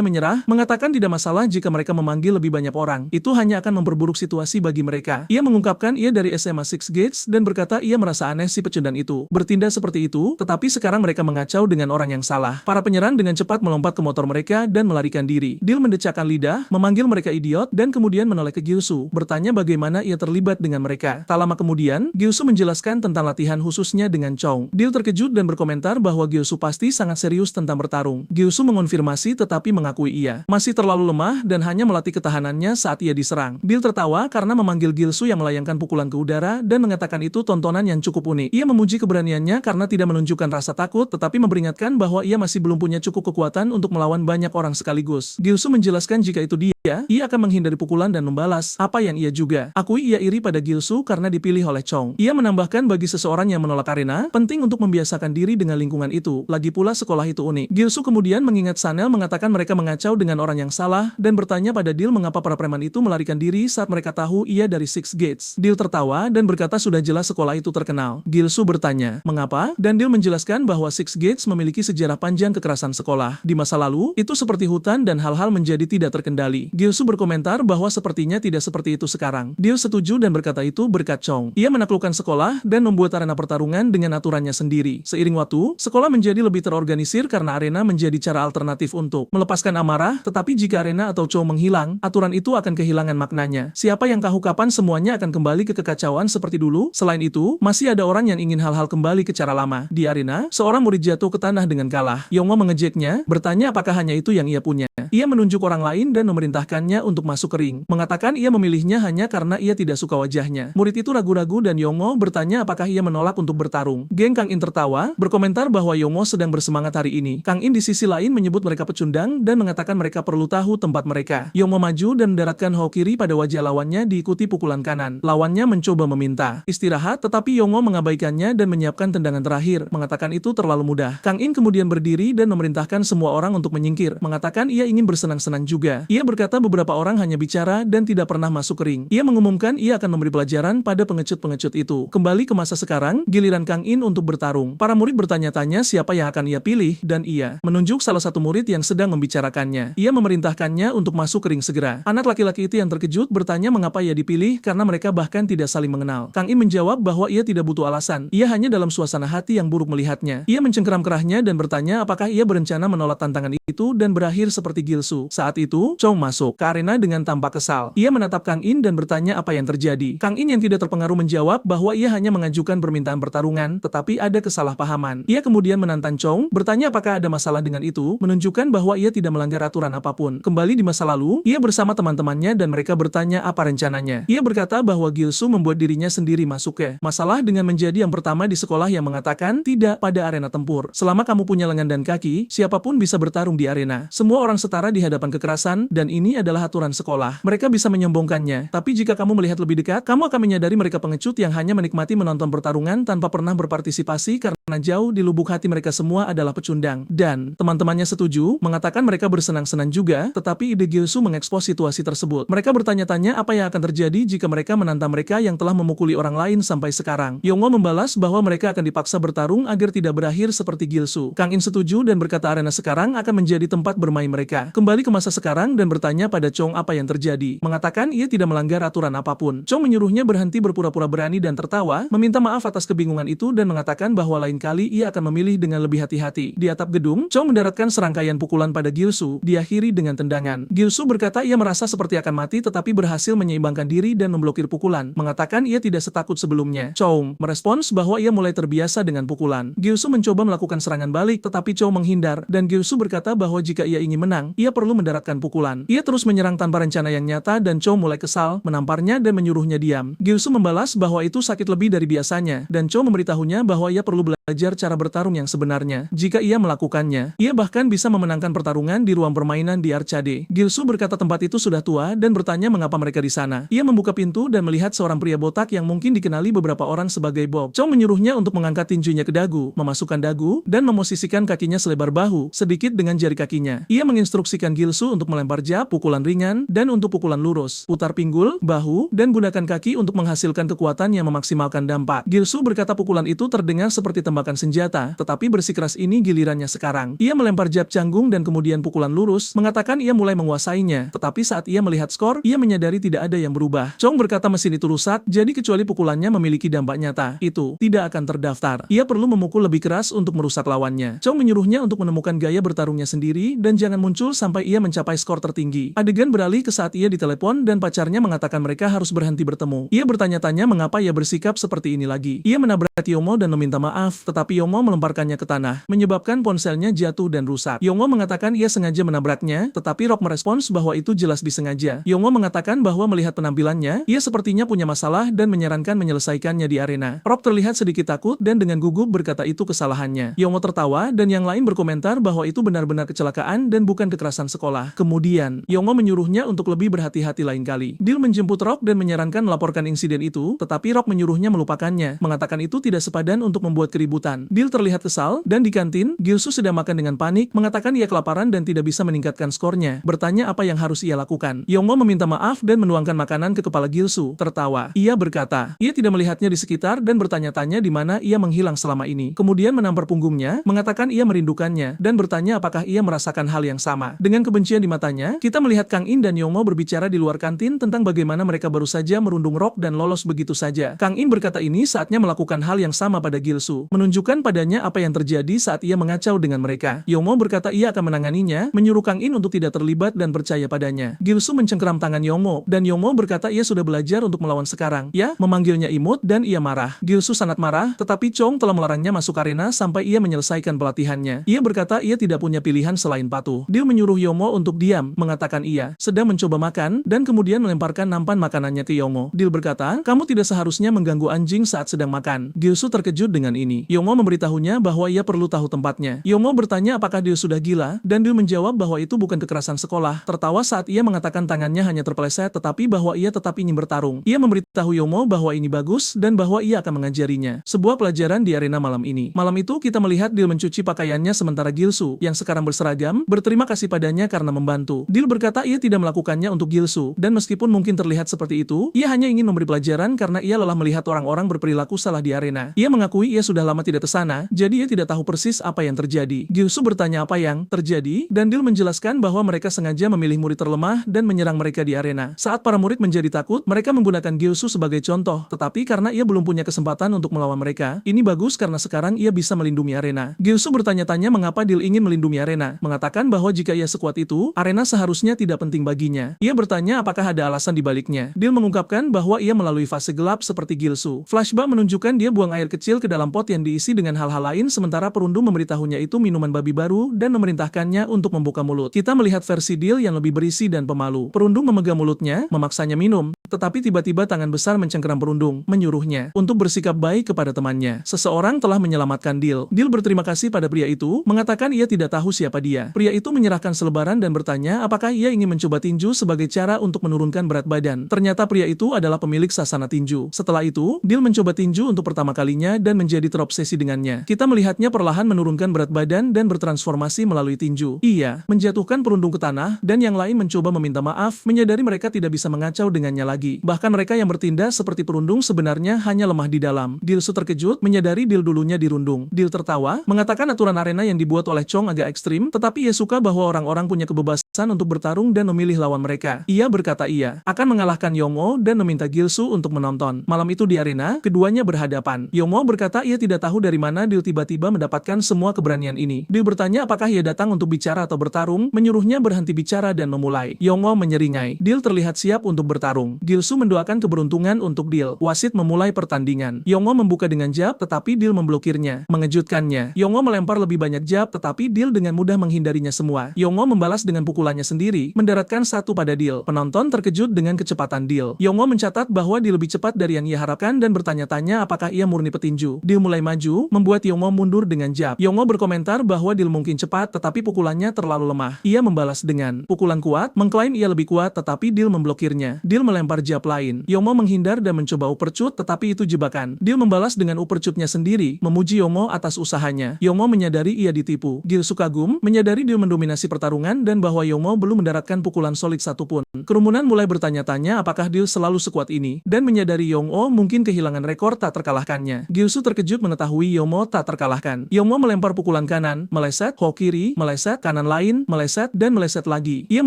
Speaker 1: menyerah, mengatakan tidak masalah jika mereka memanggil lebih banyak orang. Itu hanya akan memperburuk situasi bagi mereka. Ia mengungkapkan ia dari SMA Six Gates dan berkata ia merasa aneh si pecundang itu bertindak seperti itu, tetapi sekarang mereka mengacau dengan orang yang salah. Para penyerang dengan cepat melompat ke motor mereka dan melarikan diri. Dil mendecakkan lidah, memanggil mereka idiot, dan kemudian menoleh ke Gilsu, bertanya bagaimana ia terlibat dengan mereka. Tak lama kemudian, Gilsu menjelaskan tentang latihan khususnya dengan Chong. Dil terkejut dan berkomentar bahwa Gilsu pasti sangat serius tentang bertarung. Gilsu mengonfirmasi tetapi mengakui ia masih terlalu lemah dan hanya melatih ketahanannya saat ia diserang. Dil tertawa karena memanggil Gilsu yang melayangkan pukulan ke udara dan mengatakan itu tontonan yang cukup unik. Ia memuji keberaniannya karena tidak menunjukkan rasa takut, tetapi memperingatkan bahwa ia masih belum punya cukup kekuatan untuk melawan banyak orang sekaligus. Gilsu menjelaskan jika itu ia akan menghindari pukulan dan membalas apa yang ia juga akui. Ia iri pada Gilsu karena dipilih oleh Chong. Ia menambahkan bagi seseorang yang menolak arena, penting untuk membiasakan diri dengan lingkungan itu. Lagi pula sekolah itu unik. Gilsu kemudian mengingat Sanel mengatakan mereka mengacau dengan orang yang salah dan bertanya pada Dil mengapa para preman itu melarikan diri saat mereka tahu ia dari Six Gates. Dil tertawa dan berkata sudah jelas sekolah itu terkenal. Gilsu bertanya, mengapa? Dan Dil menjelaskan bahwa Six Gates memiliki sejarah panjang kekerasan sekolah. Di masa lalu, itu seperti hutan dan hal-hal menjadi tidak terkendali. Gilsu berkomentar bahwa sepertinya tidak seperti itu sekarang. Dil setuju dan berkata itu berkat Chong. Ia menaklukkan sekolah dan membuat arena pertarungan dengan aturannya sendiri. Seiring waktu, sekolah menjadi lebih terorganisir karena arena menjadi cara alternatif untuk melepaskan amarah, tetapi jika arena atau Chong menghilang, aturan itu akan kehilangan maknanya. Siapa yang tahu kapan semuanya akan kembali ke kekacauan seperti dulu? Selain itu, masih ada orang yang ingin hal-hal kembali ke cara lama. Di arena, seorang murid jatuh ke tanah dengan kalah. Yongo mengejeknya, bertanya apakah hanya itu yang ia punya. Ia menunjuk orang lain dan memerintahkannya untuk masuk ke ring, mengatakan ia memilihnya hanya karena ia tidak suka wajahnya. Murid itu ragu-ragu dan Yongo bertanya apakah ia menolak untuk bertarung. Geng Kang In tertawa, berkomentar bahwa Yongo sedang bersemangat hari ini. Kang In di sisi lain menyebut mereka pecundang dan mengatakan mereka perlu tahu tempat mereka. Yongo maju dan mendaratkan ho kiri pada wajah lawannya diikuti pukulan kanan. Lawannya mencoba meminta istirahat, tetapi Yongo mengabaikannya dan menyiapkan tendangan terakhir, mengatakan itu terlalu mudah. Kang In kemudian berdiri dan memerintahkan semua orang untuk menyingkir, mengatakan ia ingin bersenang-senang juga. Ia berkata beberapa orang hanya bicara dan tidak pernah masuk ke ring. Ia mengumumkan ia akan memberi pelajaran pada pengecut-pengecut itu. Kembali ke masa sekarang, giliran Kang In untuk bertarung. Para murid bertanya-tanya siapa yang akan ia pilih, dan ia menunjuk salah satu murid yang sedang membicarakannya. Ia memerintahkannya untuk masuk ke ring segera. Anak laki-laki itu yang terkejut bertanya mengapa ia dipilih karena mereka bahkan tidak saling mengenal. Kang In menjawab bahwa ia tidak butuh alasan. Ia hanya dalam suasana hati yang buruk melihatnya. Ia mencengkeram kerahnya dan bertanya apakah ia berencana menolak tantangan itu dan berakhir seperti Gilsu. Saat itu, Chong masuk ke arena dengan tampak kesal. Ia menatap Kang In dan bertanya apa yang terjadi. Kang In yang tidak terpengaruh menjawab bahwa ia hanya mengajukan permintaan pertarungan, tetapi ada kesalahpahaman. Ia kemudian menantang Chong, bertanya apakah ada masalah dengan itu, menunjukkan bahwa ia tidak melanggar aturan apapun. Kembali di masa lalu, ia bersama teman-temannya dan mereka bertanya apa rencananya. Ia berkata bahwa Gilsu membuat dirinya sendiri masuk ke masalah dengan menjadi yang pertama di sekolah yang mengatakan tidak pada arena tempur. Selama kamu punya lengan dan kaki, siapapun bisa bertarung di arena. Semua orang setara di hadapan kekerasan, dan ini adalah aturan sekolah. Mereka bisa menyombongkannya, tapi jika kamu melihat lebih dekat, kamu akan menyadari mereka pengecut yang hanya menikmati menonton pertarungan tanpa pernah berpartisipasi karena jauh di lubuk hati mereka semua adalah pecundang. Dan teman-temannya setuju, mengatakan mereka bersenang-senang juga, tetapi ide Gilsu mengekspos situasi tersebut. Mereka bertanya-tanya apa yang akan terjadi jika mereka menantang mereka yang telah memukuli orang lain sampai sekarang. Yongo membalas bahwa mereka akan dipaksa bertarung agar tidak berakhir seperti Gilsu. Kang In setuju dan berkata arena sekarang akan menjadi tempat bermain mereka. Kembali ke masa sekarang dan bertanya pada Chong apa yang terjadi. Mengatakan ia tidak melanggar aturan apapun. Chong menyuruhnya berhenti berpura-pura berani dan tertawa, meminta maaf atas kebingungan itu dan mengatakan bahwa lain kali ia akan memilih dengan lebih hati-hati. Di atap gedung, Chong mendaratkan serangkaian pukulan pada Gilsu, diakhiri dengan tendangan. Gilsu berkata ia merasa seperti akan mati tetapi berhasil menyeimbangkan diri dan memblokir pukulan, mengatakan ia tidak setakut sebelumnya. Chong merespons bahwa ia mulai terbiasa dengan pukulan. Gilsu mencoba melakukan serangan balik tetapi Chong menghindar, dan Gilsu berkata bahwa jika ia ingin menang, ia perlu mendaratkan pukulan. Ia terus menyerang tanpa rencana yang nyata dan Chong mulai kesal, menamparnya dan menyuruhnya diam. Gilsu membalas bahwa itu sakit lebih dari biasanya, dan Chong memberitahunya bahwa ia perlu belajar cara bertarung yang sebenarnya. Jika ia melakukannya, ia bahkan bisa memenangkan pertarungan di ruang permainan di arcade. Gilsu berkata tempat itu sudah tua dan bertanya mengapa mereka di sana. Ia membuka pintu dan melihat seorang pria botak yang mungkin dikenali beberapa orang sebagai Bob. Chong menyuruhnya untuk mengangkat tinjunya ke dagu, memasukkan dagu, dan memosisikan kakinya selebar bahu, sedikit dengan jari kakinya. Ia menginstruksikan Gilsu untuk melempar jab, pukulan ringan, dan untuk pukulan lurus, putar pinggul, bahu, dan gunakan kaki untuk menghasilkan kekuatan yang memaksimalkan dampak. Gilsu berkata pukulan itu terdengar seperti tembakan senjata, tetapi bersikeras ini gilirannya sekarang. Ia melempar jab canggung dan kemudian pukulan lurus, mengatakan ia mulai menguasainya, tetapi saat ia melihat skor, ia menyadari tidak ada yang berubah. Chong berkata mesin itu rusak, jadi kecuali pukulannya memiliki dampak nyata, itu tidak akan terdaftar. Ia perlu memukul lebih keras untuk merusak lawannya. Chong menyuruhnya untuk menemukan gaya bertarungnya sendiri dan jangan muncul sampai ia mencapai skor tertinggi. Adegan beralih ke saat ia ditelepon dan pacarnya mengatakan mereka harus berhenti bertemu. Ia bertanya-tanya mengapa ia bersikap seperti ini lagi. Ia menabrak Yomo dan meminta maaf, tetapi Yomo melemparkannya ke tanah, menyebabkan ponselnya jatuh dan rusak. Yomo mengatakan ia sengaja menabraknya, tetapi Rock merespons bahwa itu jelas disengaja. Yomo mengatakan bahwa melihat penampilannya, ia sepertinya punya masalah dan menyarankan menyelesaikannya di arena. Rock terlihat sedikit takut dan dengan gugup berkata itu kesalahannya. Yomo tertawa dan yang lain berkomentar bahwa itu benar-benar kecelakaan dan bukan kekerasan sekolah. Kemudian, Yomo menyuruhnya untuk lebih berhati-hati lain kali. Dil menjemput Rock dan menyarankan melaporkan insiden itu, tetapi Rock menyuruhnya melupakannya, mengatakan itu tidak sepadan untuk membuat keributan. Dil terlihat kesal, dan di kantin, Gilsu sedang makan dengan panik, mengatakan ia kelaparan dan tidak bisa meningkatkan skornya, bertanya apa yang harus ia lakukan. Yomo meminta maaf dan menuangkan makanan ke kepala Gilsu, tertawa. Ia berkata, ia tidak melihatnya di sekitar dan bertanya-tanya di mana ia menghilang selama ini. Kemudian menampar punggungnya, mengatakan ia merindukannya, dan bertanya apakah ia merasakan hal yang sama. Dengan kebencian di matanya, kita melihat Kang In dan Yomo berbicara di luar kantin tentang bagaimana mereka baru saja merundung Rock dan lolos begitu saja. Kang In berkata ini saatnya melakukan hal yang sama pada Gilsu, menunjukkan padanya apa yang terjadi saat ia mengacau dengan mereka. Yomo berkata ia akan menanganinya, menyuruh Kang In untuk tidak terlibat dan percaya padanya. Gilsu mencengkeram tangan Yomo, dan Yomo berkata ia sudah belajar untuk melawan sekarang. Ya, memanggilnya imut dan ia marah. Gilsu sangat marah, tetapi Chong telah melarangnya masuk arena sampai ia menyelesaikan pelatihannya. Ia berkata ia tidak punya pilihan selain patuh. Dia menyuruh Yomo untuk diam, mengatakan ia sedang mencoba makan, dan kemudian melemparkan nampan makanannya ke Yomo. Dil berkata, kamu tidak seharusnya mengganggu anjing saat sedang makan. Gilsu terkejut dengan ini. Yomo memberitahunya bahwa ia perlu tahu tempatnya. Yomo bertanya apakah Dil sudah gila, dan Dil menjawab bahwa itu bukan kekerasan sekolah. Tertawa saat ia mengatakan tangannya hanya terpeleset tetapi bahwa ia tetap ingin bertarung. Ia memberitahu Yomo bahwa ini bagus dan bahwa ia akan mengajarinya sebuah pelajaran di arena malam ini. Malam itu kita melihat Dil mencuci pakaiannya sementara Gilsu, yang sekarang berseragam, berterima kasih padanya karena membantu. Dil berkata ia tidak melakukannya untuk Gilsu, dan meskipun mungkin terlihat seperti itu, ia hanya ingin memberi pelajaran karena ia lelah melihat orang-orang berperilaku salah di arena. Ia mengakui ia sudah lama tidak ke sana, jadi ia tidak tahu persis apa yang terjadi. Gilsu bertanya apa yang terjadi, dan Dil menjelaskan bahwa mereka sengaja memilih murid terlemah dan menyerang mereka di arena. Saat para murid menjadi takut, mereka menggunakan Gilsu sebagai contoh, tetapi karena ia belum punya kesempatan untuk melawan mereka, ini bagus karena sekarang ia bisa melindungi arena. Gilsu bertanya-tanya mengapa Dil ingin melindungi arena, mengatakan bahwa jika ia sekuat itu, arena seharusnya tidak penting baginya. Ia bertanya apakah ada alasan di baliknya. Dil mengungkapkan bahwa ia melalui fase gelap seperti Gilsu. Flashback menunjukkan dia buang air kecil ke dalam pot yang diisi dengan hal-hal lain sementara perundung memberitahunya itu minuman babi baru dan memerintahkannya untuk membuka mulut. Kita melihat versi Dil yang lebih berisi dan pemalu. Perundung memegang mulutnya, memaksanya minum, tetapi tiba-tiba tangan besar mencengkeram perundung, menyuruhnya untuk bersikap baik kepada temannya. Seseorang telah menyelamatkan Dil. Dil berterima kasih pada pria itu, mengatakan ia tidak tahu siapa dia. Pria itu menyerahkan selebaran dan bertanya apakah ia ingin mencoba tinju sebagai cara untuk menurunkan berat badan. Ternyata pria itu adalah pemilik sasana tinju. Setelah itu, Dil mencoba tinju untuk pertama kalinya dan menjadi terobsesi dengannya. Kita melihatnya perlahan menurunkan berat badan dan bertransformasi melalui tinju. Ia menjatuhkan perundung ke tanah dan yang lain mencoba meminta maaf, menyadari mereka tidak bisa mengacau dengannya lagi. Bahkan mereka yang bertindak seperti perundung sebenarnya hanya lemah di dalam. Gilsu terkejut menyadari Dil dulunya dirundung. Dil tertawa, mengatakan aturan arena yang dibuat oleh Chong agak ekstrim, tetapi ia suka bahwa orang-orang punya kebebasan untuk bertarung dan memilih lawan mereka. Ia berkata ia akan mengalahkan Yongmo dan meminta Gilsu untuk menonton. Malam itu di arena, keduanya berhadapan. Yongmo berkata ia tidak tahu dari mana Dil tiba-tiba mendapatkan semua keberanian ini. Dil bertanya apakah ia datang untuk bicara atau bertarung, menyuruhnya berhenti bicara dan memulai. Yongmo menyeringai. Dil terlihat siap untuk bertarung. Gilsu mendoakan keberuntungan untuk Dil. Wasit memulai pertandingan. Yongmo membuka dengan jab, tetapi Dil memblokirnya. Mengejutkannya, Yongmo melempar lebih banyak jab, tetapi Dil dengan mudah menghindarinya semua. Yongmo membalas dengan pukulannya sendiri, mendaratkan satu pada Dil. Penonton terkejut dengan kecepatan Dil. Yongmo mencatat bahwa Dil lebih cepat dari yang ia harapkan dan bertanya-tanya apakah ia murni petinju. Dil mulai maju, membuat Yongmo mundur dengan jab. Yongmo berkomentar bahwa Dil mungkin cepat, tetapi pukulannya terlalu lemah. Ia membalas dengan pukulan kuat, mengklaim ia lebih kuat, tetapi Dil memblokirnya. Dil melempar jab lain. Yongmo menghindar dan mencoba uppercut, tetapi itu jebakan. Dil membalas dengan uppercutnya sendiri, memuji Yongmo atas usahanya. Yongmo menyadari ia ditipu. Gilsu kagum, menyadari Dil mendominasi pertarungan dan bahwa Yongmo belum mendaratkan pukulan solid satupun. Kerumunan mulai bertanya-tanya apakah Dil selalu sekuat ini, dan menyadari Yongmo mungkin kehilangan rekor tak terkalahkannya. Gilsu terkejut mengetahui Yongmo tak terkalahkan. Yongmo melempar pukulan kanan, meleset, hook kiri, meleset, kanan lain, meleset, dan meleset lagi. Ia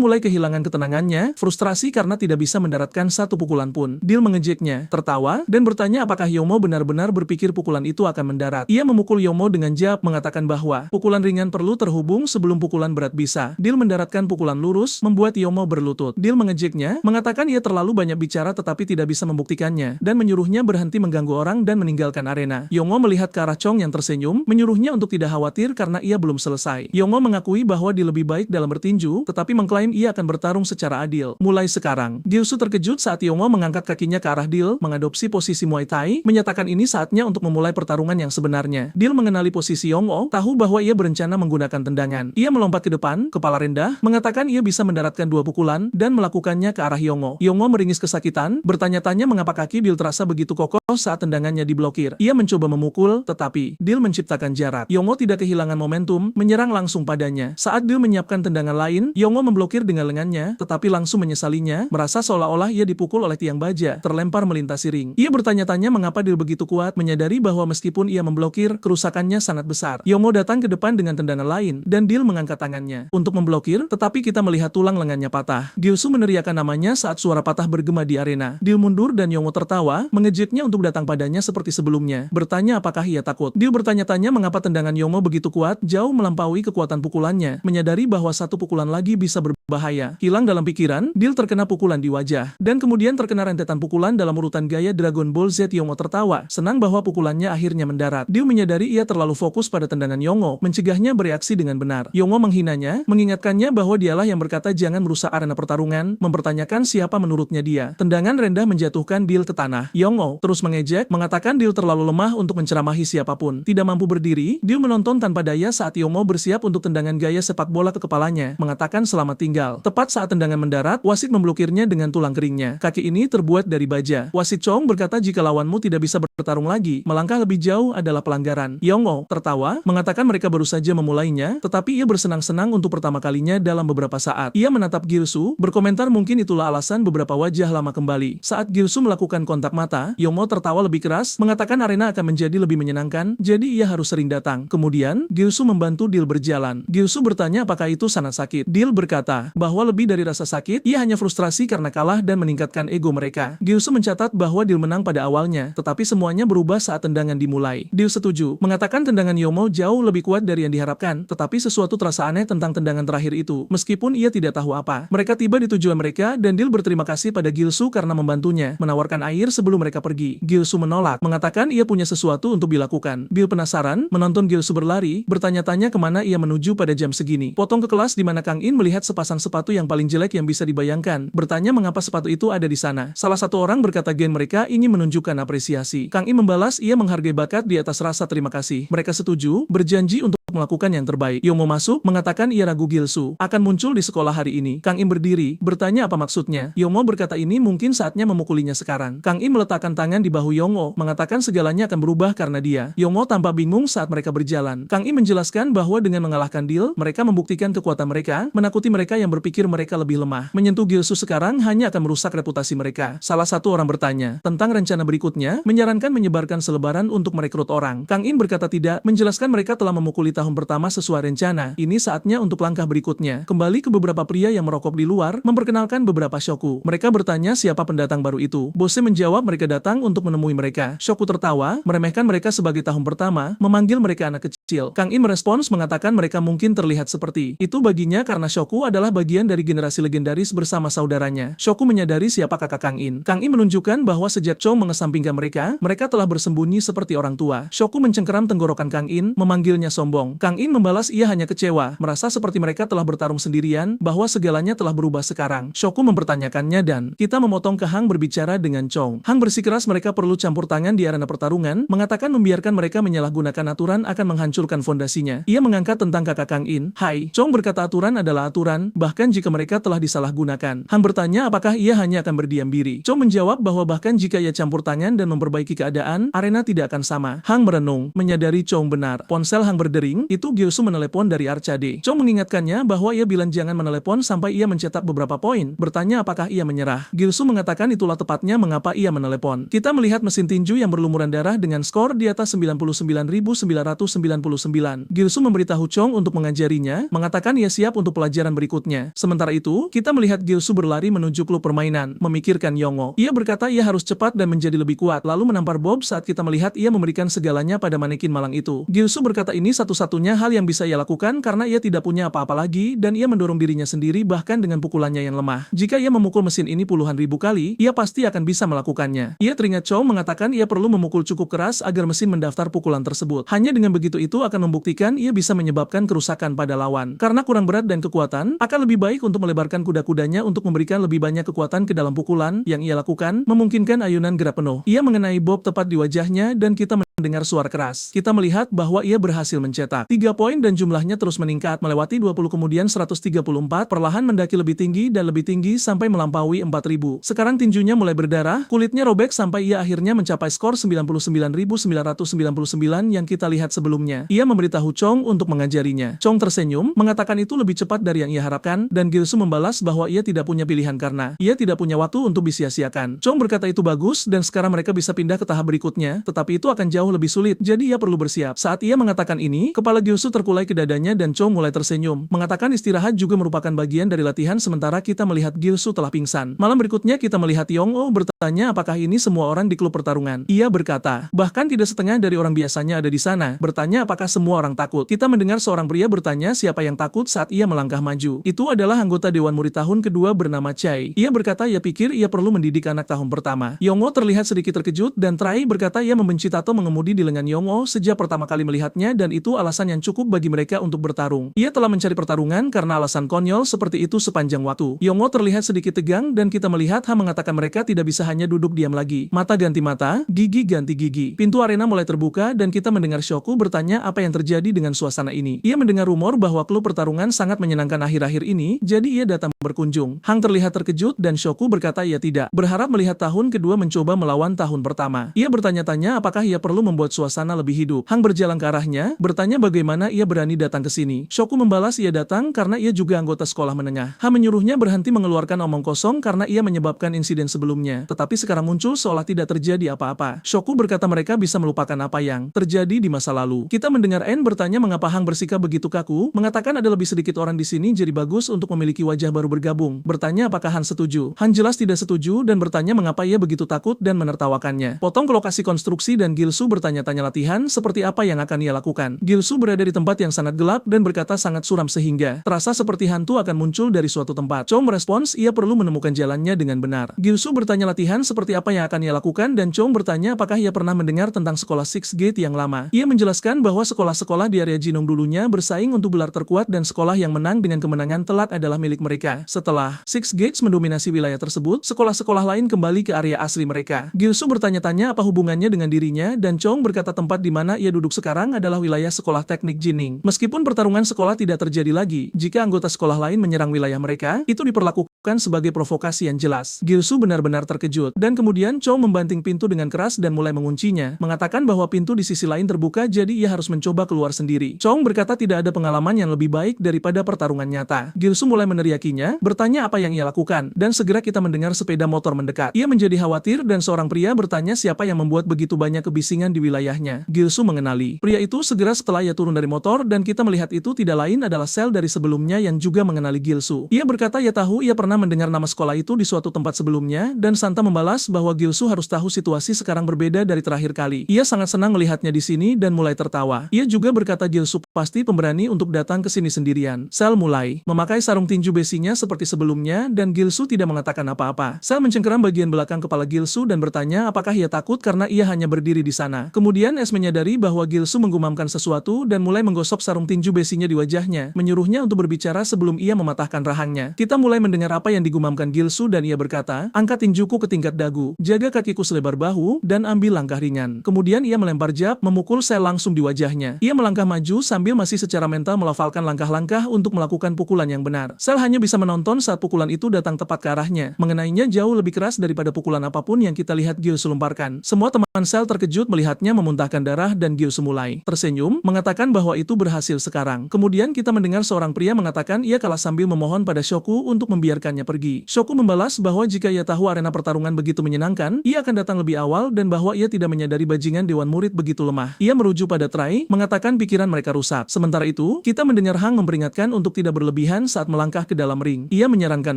Speaker 1: mulai kehilangan ketenangannya, frustrasi karena tidak bisa mendaratkan satu pukulan pun. Dil mengejeknya, tertawa, dan bertanya apakah Yongmo benar-benar berpikir pukulan itu akan mendarat. Ia memukul Yongmo dengan jab, mengatakan bahwa pukulan ringan perlu terhubung sebelum pukulan berat bisa. Dil mendaratkan pukulan lurus, membuat Yongmo berlutut. Dil mengejeknya, mengatakan ia terlalu banyak bicara tetapi tidak bisa membuktikannya, dan menyuruhnya berhenti mengganggu orang dan meninggalkan arena. Yongmo melihat ke arah Chong yang tersenyum, menyuruhnya untuk tidak khawatir karena ia belum selesai. Yongmo mengakui bahwa Dil lebih baik dalam bertinju, tetapi mengklaim ia akan bertarung secara adil. Mulai sekarang, Gilsu terkejut saat Yongmo mengangkat kakinya ke arah Dil, mengadopsi posisi Muay Thai, menyatakan ini saatnya untuk memulai pertarungan yang sebenarnya. Dil mengenali posisi Yongmo, tahu bahwa ia berencana menggunakan tendangan. Ia melompat ke depan, kepala rendah, mengatakan ia bisa mendaratkan dua pukulan, dan melakukannya ke arah Yongmo. Yongmo meringis kesakitan, bertanya-tanya mengapa kaki Dil terasa begitu kokoh saat tendangannya diblokir. Ia mencoba memukul, tetapi Dil menciptakan jarak. Yongmo tidak kehilangan momentum, menyerang langsung padanya. Saat Dil menyiapkan tendangan lain, Yongmo memblokir dengan lengannya, tetapi langsung menyesalinya, merasa seolah-olah ia dipukul oleh tiang baja, terlempar melintasi ring. Ia bertanya-tanya mengapa Dil begitu kuat, menyadari bahwa meskipun ia memblokir, kerusakannya sangat besar. Yongmo datang ke depan dengan tendangan lain, dan Dil mengangkat tangannya untuk memblokir, tetapi kita melihat tulang lengannya patah. Gilsu meneriakkan namanya saat suara patah bergema di arena. Dil mundur dan Yongmo tertawa, mengejeknya untuk datang padanya seperti sebelumnya, bertanya apakah ia takut. Dil bertanya-tanya mengapa tendangan Yongmo begitu kuat, jauh melampaui kekuatan pukulannya, menyadari bahwa satu pukulan lagi bisa berbahaya. Hilang dalam pikiran, Dil terkena pukulan di wajah, dan kemudian terkena rentetan pukulan dalam urutan gaya Dragon Ball Z. Yongmo tertawa, senang bahwa pukulannya akhirnya mendarat. Dil menyadari ia terlalu fokus pada tendangan Yongmo, mencegahnya bereaksi dengan benar. Yongmo menghinanya, mengingatkannya bahwa dialah yang berkata jangan merusak arena pertarungan, mempertanyakan siapa menurutnya dia. Tendangan rendah menjatuhkan Dil ke tanah. Yongmo terus mengejek, mengatakan Dil terlalu lemah untuk menceramahi siapapun. Tidak mampu berdiri, Dil menonton tanpa daya saat Yongmo bersiap untuk tendangan gaya sepak bola ke kepalanya, mengatakan selamat tinggal. Tepat saat tendangan mendarat, wasit memblokirnya dengan tulang keringnya. Kaki ini terbuat dari baja. Wasit Chong berkata jika lawanmu tidak bisa bertarung lagi, melangkah lebih jauh adalah pelanggaran. Yongmo tertawa, mengatakan mereka baru saja memulainya, tetapi ia bersenang-senang untuk pertama kalinya dalam beberapa saat. Ia menatap Gilsu, berkomentar mungkin itulah alasan beberapa wajah lama kembali. Saat Gilsu melakukan kontak mata, Yongmo tertawa lebih keras, mengatakan arena akan menjadi lebih menyenangkan, jadi ia harus sering datang. Kemudian, Gilsu membantu Dil berjalan. Gilsu bertanya apakah itu sangat sakit. Dil berkata bahwa lebih dari rasa sakit, ia hanya frustrasi karena kalah dan meningkatkan ego mereka. Gilsu mencatat bahwa Dil menang pada awalnya, tetapi semuanya berubah saat tendangan dimulai. Dil setuju, mengatakan tendangan Yongmo jauh lebih kuat dari yang diharapkan, tetapi sesuatu terasa aneh tentang tendangan terakhir itu. meskipun ia tidak tahu apa. Mereka tiba di tujuan mereka dan Dil berterima kasih pada Gilsu karena membantunya, menawarkan air sebelum mereka pergi. Gilsu menolak, mengatakan ia punya sesuatu untuk dilakukan. Bill penasaran, menonton Gilsu berlari, bertanya-tanya kemana ia menuju pada jam segini. Potong ke kelas di mana Kang In melihat sepasang sepatu yang paling jelek yang bisa dibayangkan, bertanya mengapa sepatu itu ada di sana. Salah satu orang berkata gen mereka ingin menunjukkan apresiasi. Kang In membalas ia menghargai bakat di atas rasa terima kasih. Mereka setuju, berjanji untuk melakukan yang terbaik. Yongmo masuk, mengatakan ia ragu Gilsu akan muncul di sekolah hari ini. Kang In berdiri, bertanya apa maksudnya. Yongmo berkata ini mungkin saatnya memukulinya sekarang. Kang In meletakkan tangan di bahu Yongmo, mengatakan segalanya akan berubah karena dia. Yongmo tampak bingung saat mereka berjalan. Kang In menjelaskan bahwa dengan mengalahkan Dil, mereka membuktikan kekuatan mereka, menakuti mereka yang berpikir mereka lebih lemah. Menyentuh Gilsu sekarang hanya akan merusak reputasi mereka. Salah satu orang bertanya tentang rencana berikutnya, menyarankan menyebarkan selebaran untuk merekrut orang. Kang In berkata tidak, menjelaskan mereka telah memukuli tahun pertama sesuai rencana. Ini saatnya untuk langkah berikutnya. Kembali ke beberapa pria yang merokok di luar, memperkenalkan beberapa Shoku. Mereka bertanya siapa pendatang baru itu. Bose menjawab mereka datang untuk menemui mereka. Shoku tertawa, meremehkan mereka sebagai tahun pertama, memanggil mereka anak kecil. Kang In merespons mengatakan mereka mungkin terlihat seperti itu baginya karena Shoku adalah bagian dari generasi legendaris bersama saudaranya. Shoku menyadari siapa kakak Kang In. Kang In menunjukkan bahwa sejak Chong mengesampingkan mereka telah bersembunyi seperti orang tua. Shoku mencengkeram tenggorokan Kang In, memanggilnya sombong. Kang In membalas ia hanya kecewa, merasa seperti mereka telah bertarung sendirian, bahwa segalanya telah berubah sekarang. Shoku mempertanyakannya dan kita memotong ke Hang berbicara dengan Chong. Hang bersikeras mereka perlu campur tangan di arena pertarungan, mengatakan membiarkan mereka menyalahgunakan aturan akan menghancurkan fondasinya. Ia mengangkat tentang kakak Kang In. Hai, Chong berkata aturan adalah aturan, bahkan jika mereka telah disalahgunakan. Hang bertanya apakah ia hanya akan berdiam diri. Chong menjawab bahwa bahkan jika ia campur tangan dan memperbaiki keadaan, arena tidak akan sama. Hang merenung, menyadari Chong benar. Ponsel Hang berdering, itu Gilsu menelepon dari Arcade. Chong mengingatkannya bahwa ia bilang jangan menelepon sampai ia mencetak beberapa poin. Bertanya apakah ia menyerah. Gilsu mengatakan itulah tepatnya mengapa ia menelepon. Kita melihat mesin tinju yang berlumuran darah dengan skor di atas 99.999. Gilsu memberitahu Chong untuk mengajarinya, mengatakan ia siap untuk pelajaran berikutnya. Sementara itu, kita melihat Gilsu berlari menuju klub permainan, memikirkan Yongmo. Ia berkata ia harus cepat dan menjadi lebih kuat, lalu menampar Bob saat kita melihat ia memberikan segalanya pada manekin malang itu. Gilsu berkata ini satu-satunya hal yang bisa ia lakukan karena ia tidak punya apa-apa lagi dan ia mendorong dirinya sendiri bahkan dengan pukulannya yang lemah. Jika ia memukul mesin ini puluhan ribu kali, ia pasti akan bisa melakukannya. Ia teringat Chong mengatakan ia perlu memukul cukup keras agar mesin mendaftar pukulan tersebut. Hanya dengan begitu itu akan membuktikan ia bisa menyebabkan kerusakan pada lawan. Karena kurang berat dan kekuatan, akan lebih baik untuk melebarkan kuda-kudanya untuk memberikan lebih banyak kekuatan ke dalam pukulan yang ia lakukan, memungkinkan ayunan gerak penuh. Ia mengenai Bob tepat di wajahnya dan kita mendengar suara keras. Kita melihat bahwa ia berhasil mencetak 3 poin dan jumlahnya terus meningkat melewati 20 kemudian 134 perlahan mendaki lebih tinggi dan lebih tinggi sampai melampaui 4000. Sekarang tinjunya mulai berdarah, kulitnya robek sampai ia akhirnya mencapai skor 99.999 yang kita lihat sebelumnya. Ia memberitahu Chong untuk mengajarinya. Chong tersenyum, mengatakan itu lebih cepat dari yang ia harapkan dan Gilsu membalas bahwa ia tidak punya pilihan karena ia tidak punya waktu untuk disia-siakan. Chong berkata itu bagus dan sekarang mereka bisa pindah ke tahap berikutnya, tetapi itu akan jauh lebih sulit, jadi ia perlu bersiap. Saat ia mengatakan ini, kepala Gilsu terkulai ke dadanya dan Chong mulai tersenyum, mengatakan istirahat juga merupakan bagian dari latihan sementara kita melihat Gilsu telah pingsan. Malam berikutnya kita melihat Yongmo bertanya apakah ini semua orang di klub pertarungan. Ia berkata, bahkan tidak setengah dari orang biasanya ada di sana. Bertanya apakah semua orang takut. Kita mendengar seorang pria bertanya siapa yang takut saat ia melangkah maju. Itu adalah anggota Dewan Murid tahun kedua bernama Chai. Ia berkata ia pikir ia perlu mendidik anak tahun pertama. Yongmo terlihat sedikit terkejut dan Trai berkata ia membenci tato mengemudi di lengan Yongmo sejak pertama kali melihatnya dan itu alasan yang cukup bagi mereka untuk bertarung. Ia telah mencari pertarungan karena alasan konyol seperti itu sepanjang waktu. Yongmo terlihat sedikit tegang dan kita melihat Ha mengatakan mereka tidak bisa hanya duduk diam lagi. Mata ganti mata, gigi ganti gigi. Pintu arena mulai terbuka dan kita mendengar Shoku bertanya apa yang terjadi dengan suasana ini. Ia mendengar rumor bahwa klub pertarungan sangat menyenangkan akhir-akhir ini, jadi ia datang berkunjung. Hang terlihat terkejut dan Shoku berkata ia tidak berharap melihat tahun kedua mencoba melawan tahun pertama. Ia bertanya-tanya apakah ia perlu membuat suasana lebih hidup. Hang berjalan ke arahnya, bertanya bagaimana ia berani datang ke sini. Shoku membalas ia datang karena ia juga anggota sekolah menengah. Ha menyuruhnya berhenti mengeluarkan omong kosong karena ia menyebabkan insiden sebelumnya, tetapi sekarang muncul seolah tidak terjadi apa-apa. Shoku berkata mereka bisa melupakan apa yang terjadi di masa lalu. Kita Kita mendengar Anne bertanya mengapa Hang bersikap begitu kaku, mengatakan ada lebih sedikit orang di sini jadi bagus untuk memiliki wajah baru bergabung. Bertanya apakah Han setuju. Han jelas tidak setuju dan bertanya mengapa ia begitu takut dan menertawakannya. Potong ke lokasi konstruksi dan Gilsu bertanya-tanya latihan seperti apa yang akan ia lakukan. Gilsu berada di tempat yang sangat gelap dan berkata sangat suram sehingga terasa seperti hantu akan muncul dari suatu tempat. Chong merespons ia perlu menemukan jalannya dengan benar. Gilsu bertanya latihan seperti apa yang akan ia lakukan dan Chong bertanya apakah ia pernah mendengar tentang sekolah Six Gate yang lama. Ia menjelaskan bahwa sekolah-sekolah di area Jinong dulunya bersaing untuk gelar terkuat dan sekolah yang menang dengan kemenangan telat adalah milik mereka. Setelah Six Gates mendominasi wilayah tersebut, sekolah-sekolah lain kembali ke area asli mereka. Gilsu bertanya-tanya apa hubungannya dengan dirinya dan Chong berkata tempat di mana ia duduk sekarang adalah wilayah sekolah teknik Jining. Meskipun pertarungan sekolah tidak terjadi lagi, jika anggota sekolah lain menyerang wilayah mereka, itu diperlakukan sebagai provokasi yang jelas. Gilsu benar-benar terkejut dan kemudian Chong membanting pintu dengan keras dan mulai menguncinya, mengatakan bahwa pintu di sisi lain terbuka jadi ia harus mencoba keluar sendiri. Chong berkata tidak ada pengalaman yang lebih baik daripada pertarungan nyata. Gilsu mulai meneriakinya, bertanya apa yang ia lakukan, dan segera kita mendengar sepeda motor mendekat. Ia menjadi khawatir dan seorang pria bertanya siapa yang membuat begitu banyak kebisingan di wilayahnya. Gilsu mengenali pria itu segera setelah ia turun dari motor dan kita melihat itu tidak lain adalah sel dari sebelumnya yang juga mengenali Gilsu. Ia berkata ia tahu ia pernah mendengar nama sekolah itu di suatu tempat sebelumnya dan Santa membalas bahwa Gilsu harus tahu situasi sekarang berbeda dari terakhir kali. Ia sangat senang melihatnya di sini dan mulai tertawa. Ia juga berkata Gilsu pasti pemberani untuk datang ke sini sendirian. Sel mulai memakai sarung tinju besinya seperti sebelumnya dan Gilsu tidak mengatakan apa-apa. Sel mencengkeram bagian belakang kepala Gilsu dan bertanya apakah ia takut karena ia hanya berdiri di sana. Kemudian Es menyadari bahwa Gilsu menggumamkan sesuatu dan mulai menggosok sarung tinju besinya di wajahnya, menyuruhnya untuk berbicara sebelum ia mematahkan rahangnya. Kita mulai mendengar apa yang digumamkan Gilsu dan ia berkata, angkat tinjuku ke tingkat dagu, jaga kakiku selebar bahu, dan ambil langkah ringan. Kemudian ia melempar jab, memukul Sel langsung di wajahnya. Ia melangkah maju sambil masih secara mental melafalkan langkah-langkah untuk melakukan pukulan yang benar. Sel hanya bisa menonton saat pukulan itu datang tepat ke arahnya, mengenainya jauh lebih keras daripada pukulan apapun yang kita lihat Gilsu lemparkan. Semua teman Sel terkejut melihatnya memuntahkan darah dan Gilsu mulai tersenyum, mengatakan bahwa itu berhasil sekarang. Kemudian kita mendengar seorang pria mengatakan ia kalah sambil memohon pada Shoku untuk membiarkannya pergi. Shoku membalas bahwa jika ia tahu arena pertarungan begitu menyenangkan, ia akan datang lebih awal dan bahwa ia tidak menyadari bajingan Dewan Murid begitu lemah. Ia merujuk pada Trai, mengatakan pikiran mereka rusak. Sementara itu, kita mendengar Hang memperingatkan untuk tidak berlebihan saat melangkah ke dalam ring. Ia menyarankan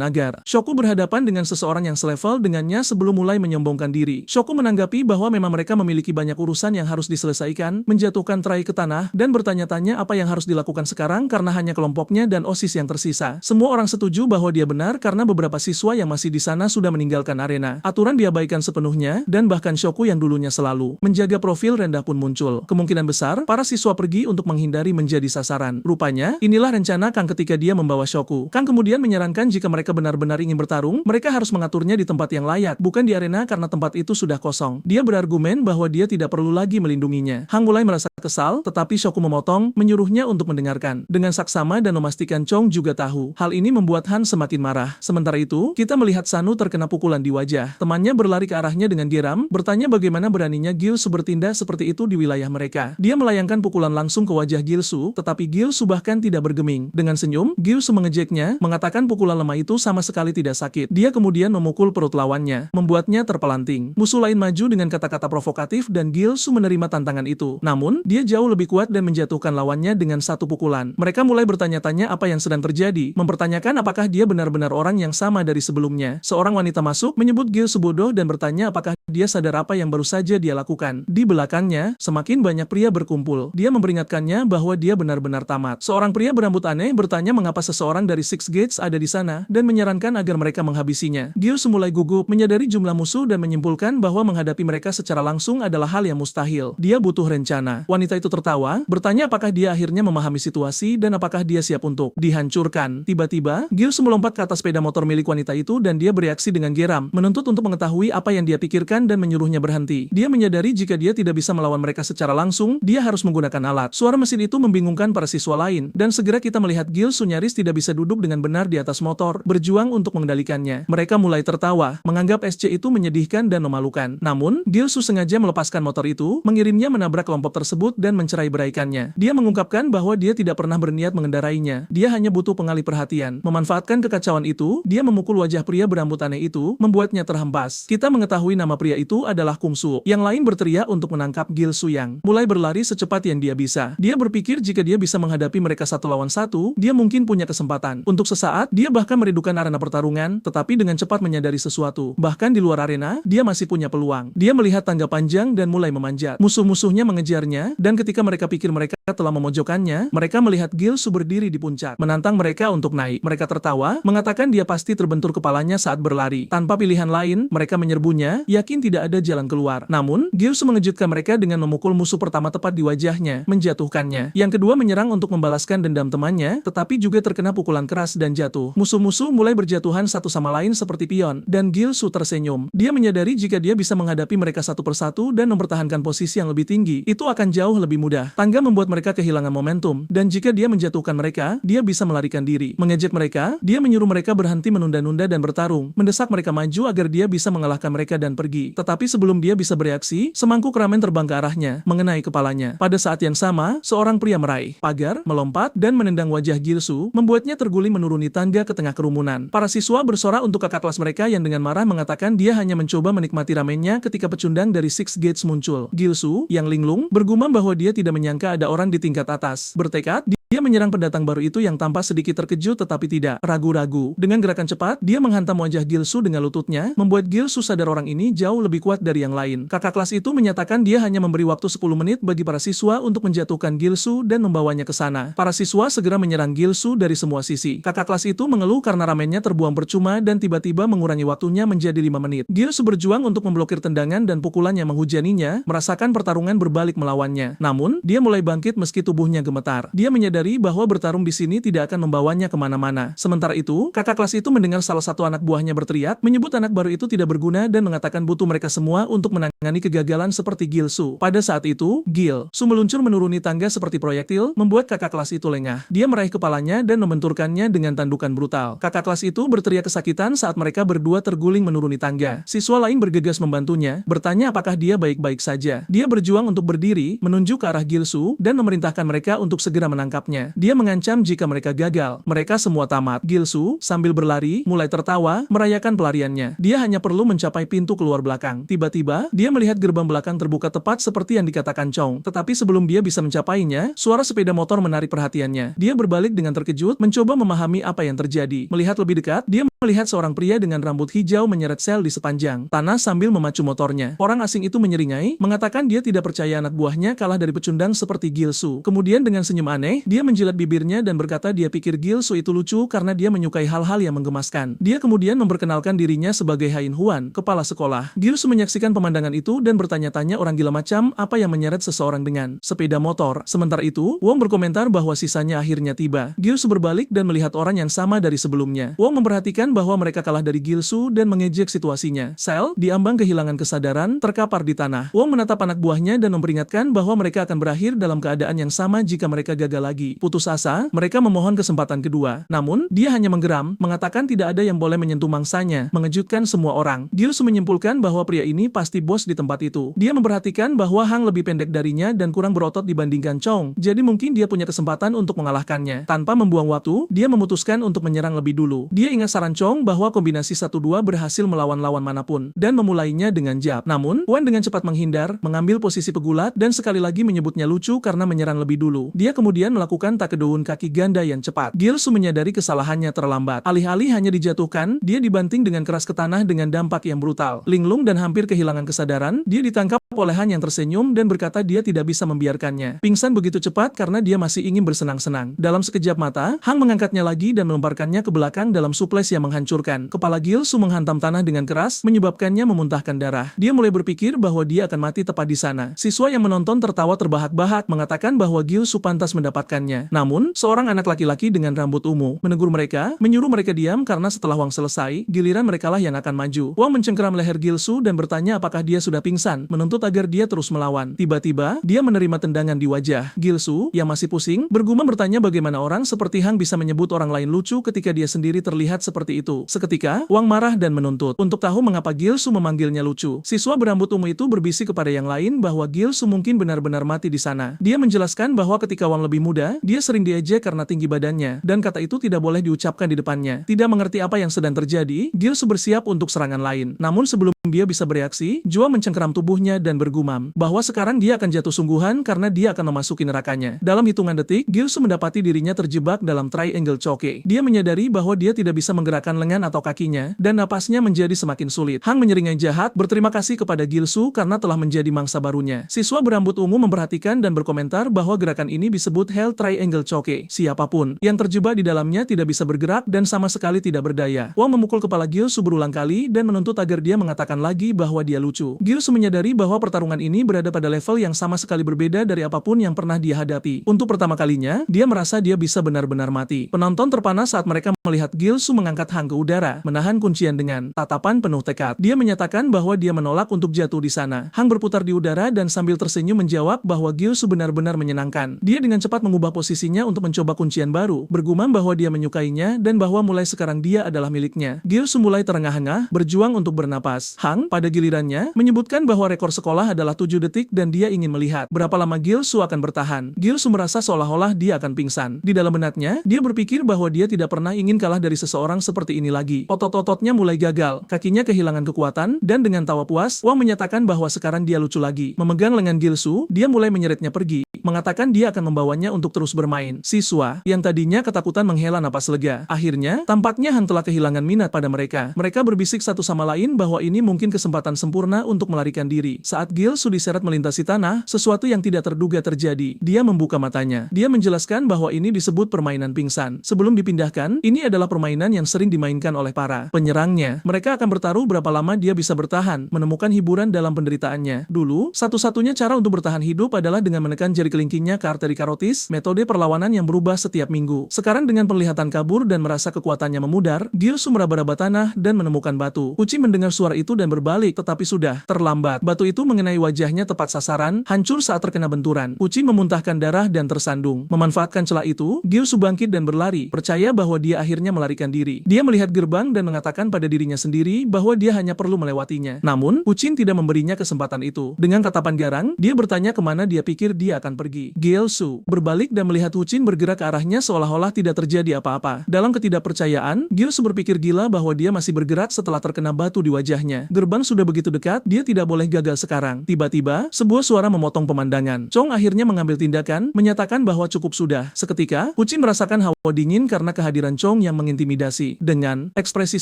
Speaker 1: agar Shoku berhadapan dengan seseorang yang selevel dengannya sebelum mulai menyombongkan diri. Shoku menanggapi bahwa memang mereka memiliki banyak urusan yang harus diselesaikan, menjatuhkan Trai ke tanah, dan bertanya-tanya apa yang harus dilakukan sekarang karena hanya kelompoknya dan OSIS yang tersisa. Semua orang setuju bahwa dia benar karena beberapa siswa yang masih di sana sudah meninggalkan arena. Aturan diabaikan sepenuhnya, dan bahkan Shoku yang dulunya selalu menjaga profil rendah pun muncul. Kemungkinan besar, para siswa pergi untuk menghindari menjadi sasaran. Rupanya, inilah rencana Kang ketika dia membawa Shoku. Kang kemudian menyarankan jika mereka benar-benar ingin bertarung, mereka harus mengaturnya di tempat yang layak, bukan di arena karena tempat itu sudah kosong. Dia berargumen bahwa dia tidak perlu lagi melindunginya. Hang mulai merasa kesal, tetapi Shoku memotong, menyuruhnya untuk mendengarkan. Dengan saksama dan memastikan Chong juga tahu. Hal ini membuat Han semakin marah. Sementara itu, kita melihat Sanu terkena pukulan di wajah. Temannya berlari ke arahnya dengan geram, bertanya bagaimana beraninya Gilsu bertindak seperti itu di wilayah mereka. Dia melayangkan pukulan langsung ke wajah Gilsu, tetapi Gilsu bahkan tidak bergeming. Dengan senyum, Gilsu mengejeknya, mengatakan pukulan lemah itu sama sekali tidak sakit. Dia kemudian memukul perut lawannya, membuatnya terpelanting. Musuh lain maju dengan kata-kata provokatif dan Gilsu menerima tantangan itu. Namun, dia jauh lebih kuat dan menjatuhkan lawannya dengan satu pukulan. Mereka mulai bertanya-tanya apa yang sedang terjadi, mempertanyakan apakah dia benar-benar orang yang sama dari sebelumnya. Seorang wanita masuk, menyebut Gilsu bodoh dan bertanya apakah dia sadar apa yang baru saja dia lakukan. Di belakangnya, semakin banyak pria berkumpul. Dia memperingatkannya bahwa dia benar-benar tamat. Seorang pria berambut aneh bertanya mengapa seseorang dari Six Gates ada di sana, dan menyarankan agar mereka menghabisinya. Gilsu mulai gugup, menyadari jumlah musuh dan menyimpulkan bahwa menghadapi mereka secara langsung adalah hal yang mustahil. Dia butuh rencana. Wanita itu tertawa, bertanya apakah dia akhirnya memahami situasi dan apakah dia siap untuk dihancurkan. Tiba-tiba, Gilsu melompat ke atas sepeda motor milik wanita itu dan dia bereaksi dengan geram, menuntut untuk mengetahui apa yang dia pikirkan dan menyuruhnya berhenti. Dia menyadari jika dia tidak bisa melawan mereka secara langsung, dia harus menggunakan alat. Suara mesin itu membingungkan para siswa lain, dan segera kita melihat Gilsu nyaris tidak bisa duduk dengan benar di atas motor, berjuang untuk mengendalikannya. Mereka mulai tertawa, menganggap SC itu menyedihkan dan memalukan. Namun, Gilsu sengaja melepaskan motor itu, mengirimnya menabrak kelompok tersebut merebut dan mencerai-beraikannya. Dia mengungkapkan bahwa dia tidak pernah berniat mengendarainya, dia hanya butuh pengalih perhatian. Memanfaatkan kekacauan itu, dia memukul wajah pria berambut aneh itu, membuatnya terhempas. Kita mengetahui nama pria itu adalah Kung Su. Yang lain berteriak untuk menangkap Gil Su yang mulai berlari secepat yang dia bisa. Dia berpikir jika dia bisa menghadapi mereka 1 lawan 1, dia mungkin punya kesempatan. Untuk sesaat, dia bahkan merindukan arena pertarungan, tetapi dengan cepat menyadari sesuatu. Bahkan di luar arena, dia masih punya peluang. Dia melihat tangga panjang dan mulai memanjat. Musuh-musuhnya mengejarnya, dan ketika mereka pikir mereka telah memojokkannya, mereka melihat Gil Su berdiri di puncak, menantang mereka untuk naik. Mereka tertawa, mengatakan dia pasti terbentur kepalanya saat berlari. Tanpa pilihan lain, mereka menyerbunya, yakin tidak ada jalan keluar. Namun, Gil Su mengejutkan mereka dengan memukul musuh pertama tepat di wajahnya, menjatuhkannya. Yang kedua menyerang untuk membalaskan dendam temannya, tetapi juga terkena pukulan keras dan jatuh. Musuh-musuh mulai berjatuhan satu sama lain seperti pion, dan Gil Su tersenyum. Dia menyadari jika dia bisa menghadapi mereka satu persatu dan mempertahankan posisi yang lebih tinggi, itu akan jauh lebih mudah. Tangga membuat mereka kehilangan momentum, dan jika dia menjatuhkan mereka, dia bisa melarikan diri. Mengejek mereka, dia menyuruh mereka berhenti menunda-nunda dan bertarung, mendesak mereka maju agar dia bisa mengalahkan mereka dan pergi. Tetapi sebelum dia bisa bereaksi, semangkuk ramen terbang ke arahnya, mengenai kepalanya. Pada saat yang sama, seorang pria meraih pagar, melompat, dan menendang wajah Gil Su, membuatnya terguling menuruni tangga ke tengah kerumunan. Para siswa bersorak untuk kakak kelas mereka yang dengan marah mengatakan dia hanya mencoba menikmati ramennya ketika pecundang dari Six Gates muncul. Gil Su, yang linglung, bergumam bahwa dia tidak menyangka ada orang di tingkat atas. Bertekad, dia menyerang pendatang baru itu yang tampak sedikit terkejut tetapi tidak ragu-ragu. Dengan gerakan cepat, dia menghantam wajah Gil Su dengan lututnya, membuat Gil Su sadar orang ini jauh lebih kuat dari yang lain. Kakak kelas itu menyatakan dia hanya memberi waktu 10 menit bagi para siswa untuk menjatuhkan Gil Su dan membawanya ke sana. Para siswa segera menyerang Gil Su dari semua sisi. Kakak kelas itu mengeluh karena ramennya terbuang percuma dan tiba-tiba mengurangi waktunya menjadi 5 menit. Gil Su berjuang untuk memblokir tendangan dan pukulan yang menghujaninya, merasakan pertarungan berbalik melawannya. Namun, dia mulai bangkit meski tubuhnya gemetar. Dia menyadari bahwa bertarung di sini tidak akan membawanya kemana-mana. Sementara itu, kakak kelas itu mendengar salah satu anak buahnya berteriak, menyebut anak baru itu tidak berguna dan mengatakan butuh mereka semua untuk menangani kegagalan seperti Gil Su. Pada saat itu, Gil Su meluncur menuruni tangga seperti proyektil, membuat kakak kelas itu lengah. Dia meraih kepalanya dan membenturkannya dengan tandukan brutal. Kakak kelas itu berteriak kesakitan saat mereka berdua terguling menuruni tangga. Siswa lain bergegas membantunya, bertanya apakah dia baik-baik saja. Dia berjuang untuk berdiri, menunjuk ke arah Gil Su, dan memerintahkan mereka untuk segera menangkapnya. Dia mengancam jika mereka gagal, mereka semua tamat. Gil Su, sambil berlari, mulai tertawa, merayakan pelariannya. Dia hanya perlu mencapai pintu keluar belakang. Tiba-tiba, dia melihat gerbang belakang terbuka tepat seperti yang dikatakan Chong. Tetapi sebelum dia bisa mencapainya, suara sepeda motor menarik perhatiannya. Dia berbalik dengan terkejut, mencoba memahami apa yang terjadi. Melihat lebih dekat, dia melihat seorang pria dengan rambut hijau menyeret sel di sepanjang tanah sambil memacu motornya. Orang asing itu menyeringai, mengatakan dia tidak percaya anak buahnya kalah dari pecundang seperti Gil Su. Kemudian dengan senyum aneh, dia menjilat bibirnya dan berkata dia pikir Gil Su itu lucu karena dia menyukai hal-hal yang menggemaskan. Dia kemudian memperkenalkan dirinya sebagai Hain Huan, kepala sekolah. Gil Su menyaksikan pemandangan itu dan bertanya-tanya orang gila macam apa yang menyeret seseorang dengan sepeda motor. Sementara itu, Wong berkomentar bahwa sisanya akhirnya tiba. Gil Su berbalik dan melihat orang yang sama dari sebelumnya. Wong memperhatikan bahwa mereka kalah dari Gil Su dan mengejek situasinya. Sel, diambang kehilangan kesadaran, terkapar di tanah. Wong menatap anak buahnya dan memperingatkan bahwa mereka akan berakhir dalam keadaan yang sama jika mereka gagal lagi. Putus asa, mereka memohon kesempatan kedua. Namun, dia hanya menggeram, mengatakan tidak ada yang boleh menyentuh mangsanya, mengejutkan semua orang. Gil Su menyimpulkan bahwa pria ini pasti bos di tempat itu. Dia memperhatikan bahwa Hang lebih pendek darinya dan kurang berotot dibandingkan Chong, jadi mungkin dia punya kesempatan untuk mengalahkannya. Tanpa membuang waktu, dia memutuskan untuk menyerang lebih dulu. Dia ingat saran Chong bahwa kombinasi 1-2 berhasil melawan lawan manapun, dan memulainya dengan jab. Namun, Wan dengan cepat menghindar, mengambil posisi pegulat, dan sekali lagi menyebutnya lucu karena menyerang lebih dulu. Dia kemudian melakukan takedowun kaki ganda yang cepat. Gil Su menyadari kesalahannya terlambat. Alih-alih hanya dijatuhkan, dia dibanting dengan keras ke tanah dengan dampak yang brutal. Linglung dan hampir kehilangan kesadaran, dia ditangkap oleh Han yang tersenyum dan berkata dia tidak bisa membiarkannya pingsan begitu cepat karena dia masih ingin bersenang-senang. Dalam sekejap mata, Hang mengangkatnya lagi dan melemparkannya ke belakang dalam suples yang menghancurkan. Kepala Gil Su menghantam tanah dengan keras, menyebabkannya memuntahkan darah. Dia mulai berpikir bahwa dia akan mati tepat di sana. Siswa yang menonton tertawa terbahak-bahak mengatakan bahwa Gil Su pantas mendapatkan menghentikannya. Namun, seorang anak laki-laki dengan rambut ungu menegur mereka, menyuruh mereka diam karena setelah Wang selesai, giliran merekalah yang akan maju. Wang mencengkeram leher Gilsu dan bertanya apakah dia sudah pingsan, menuntut agar dia terus melawan. Tiba-tiba, dia menerima tendangan di wajah. Gilsu, yang masih pusing, bergumam bertanya bagaimana orang seperti Hang bisa menyebut orang lain lucu ketika dia sendiri terlihat seperti itu. Seketika, Wang marah dan menuntut untuk tahu mengapa Gilsu memanggilnya lucu. Siswa berambut ungu itu berbisik kepada yang lain bahwa Gilsu mungkin benar-benar mati di sana. Dia menjelaskan bahwa ketika Wang lebih muda, dia sering diejek karena tinggi badannya, dan kata itu tidak boleh diucapkan di depannya. Tidak mengerti apa yang sedang terjadi, Gilsu bersiap untuk serangan lain. Namun sebelum dia bisa bereaksi, Jua mencengkeram tubuhnya dan bergumam bahwa sekarang dia akan jatuh sungguhan karena dia akan memasuki nerakanya. Dalam hitungan detik, Gilsu mendapati dirinya terjebak dalam triangle choke. Dia menyadari bahwa dia tidak bisa menggerakkan lengan atau kakinya, dan napasnya menjadi semakin sulit. Hang menyeringai jahat, berterima kasih kepada Gilsu karena telah menjadi mangsa barunya. Siswa berambut ungu memperhatikan dan berkomentar bahwa gerakan ini disebut Hell Triangle Choke. Siapapun yang terjebak di dalamnya tidak bisa bergerak dan sama sekali tidak berdaya. Wang memukul kepala Gilsu berulang kali dan menuntut agar dia mengatakan lagi bahwa dia lucu. Gilsu menyadari bahwa pertarungan ini berada pada level yang sama sekali berbeda dari apapun yang pernah dia hadapi. Untuk pertama kalinya, dia merasa dia bisa benar-benar mati. Penonton terpana saat mereka melihat Gilsu mengangkat Hang ke udara, menahan kuncian dengan tatapan penuh tekad. Dia menyatakan bahwa dia menolak untuk jatuh di sana. Hang berputar di udara dan sambil tersenyum menjawab bahwa Gilsu benar-benar menyenangkan. Dia dengan cepat mengubah posisinya untuk mencoba kuncian baru, bergumam bahwa dia menyukainya dan bahwa mulai sekarang dia adalah miliknya. Gilsu mulai terengah-engah, berjuang untuk bernapas. Hang, pada gilirannya, menyebutkan bahwa rekor sekolah adalah 7 detik dan dia ingin melihat berapa lama Gilsu akan bertahan. Gilsu merasa seolah-olah dia akan pingsan. Di dalam benaknya, dia berpikir bahwa dia tidak pernah ingin kalah dari seseorang seperti ini lagi. Otot-ototnya mulai gagal, kakinya kehilangan kekuatan, dan dengan tawa puas, Wang menyatakan bahwa sekarang dia lucu lagi. Memegang lengan Gilsu, dia mulai menyeretnya pergi, mengatakan dia akan membawanya untuk terus bermain. Siswa, yang tadinya ketakutan menghela napas lega. Akhirnya, tampaknya Han telah kehilangan minat pada mereka. Mereka berbisik satu sama lain bahwa ini mungkin kesempatan sempurna untuk melarikan diri. Saat Gilsu diseret melintasi tanah, sesuatu yang tidak terduga terjadi. Dia membuka matanya. Dia menjelaskan bahwa ini disebut permainan pingsan. Sebelum dipindahkan, ini adalah permainan yang sering dimainkan oleh para penyerangnya. Mereka akan bertaruh berapa lama dia bisa bertahan, menemukan hiburan dalam penderitaannya. Dulu, satu-satunya cara untuk bertahan hidup adalah dengan menekan jari kelingkingnya ke arteri karotis, metode perlawanan yang berubah setiap minggu. Sekarang dengan penglihatan kabur dan merasa kekuatannya memudar, Gilsu meraba-raba tanah dan menemukan batu. Uci mendengar suara itu dan berbalik, tetapi sudah terlambat. Batu itu mengenai wajahnya tepat sasaran, hancur saat terkena benturan. Uci memuntahkan darah dan tersandung. Memanfaatkan celah itu, Gilsu bangkit dan berlari, percaya bahwa dia akhirnya melarikan diri. Dia melihat gerbang dan mengatakan pada dirinya sendiri bahwa dia hanya perlu melewatinya. Namun, Ucin tidak memberinya kesempatan itu. Dengan tatapan garang, dia bertanya kemana dia pikir dia akan pergi. Gilsu berbalik dan melihat Ucin bergerak ke arahnya seolah-olah tidak terjadi apa-apa. Dalam ketidakpercayaan, Gilsu berpikir gila bahwa dia masih bergerak setelah terkena batu di wajahnya. Gerbang sudah begitu dekat, dia tidak boleh gagal sekarang. Tiba-tiba, sebuah suara memotong pemandangan. Chong akhirnya mengambil tindakan, menyatakan bahwa cukup sudah. Seketika, Ucin merasakan hawa dingin karena kehadiran Chong yang mengintimidasi. Dengan ekspresi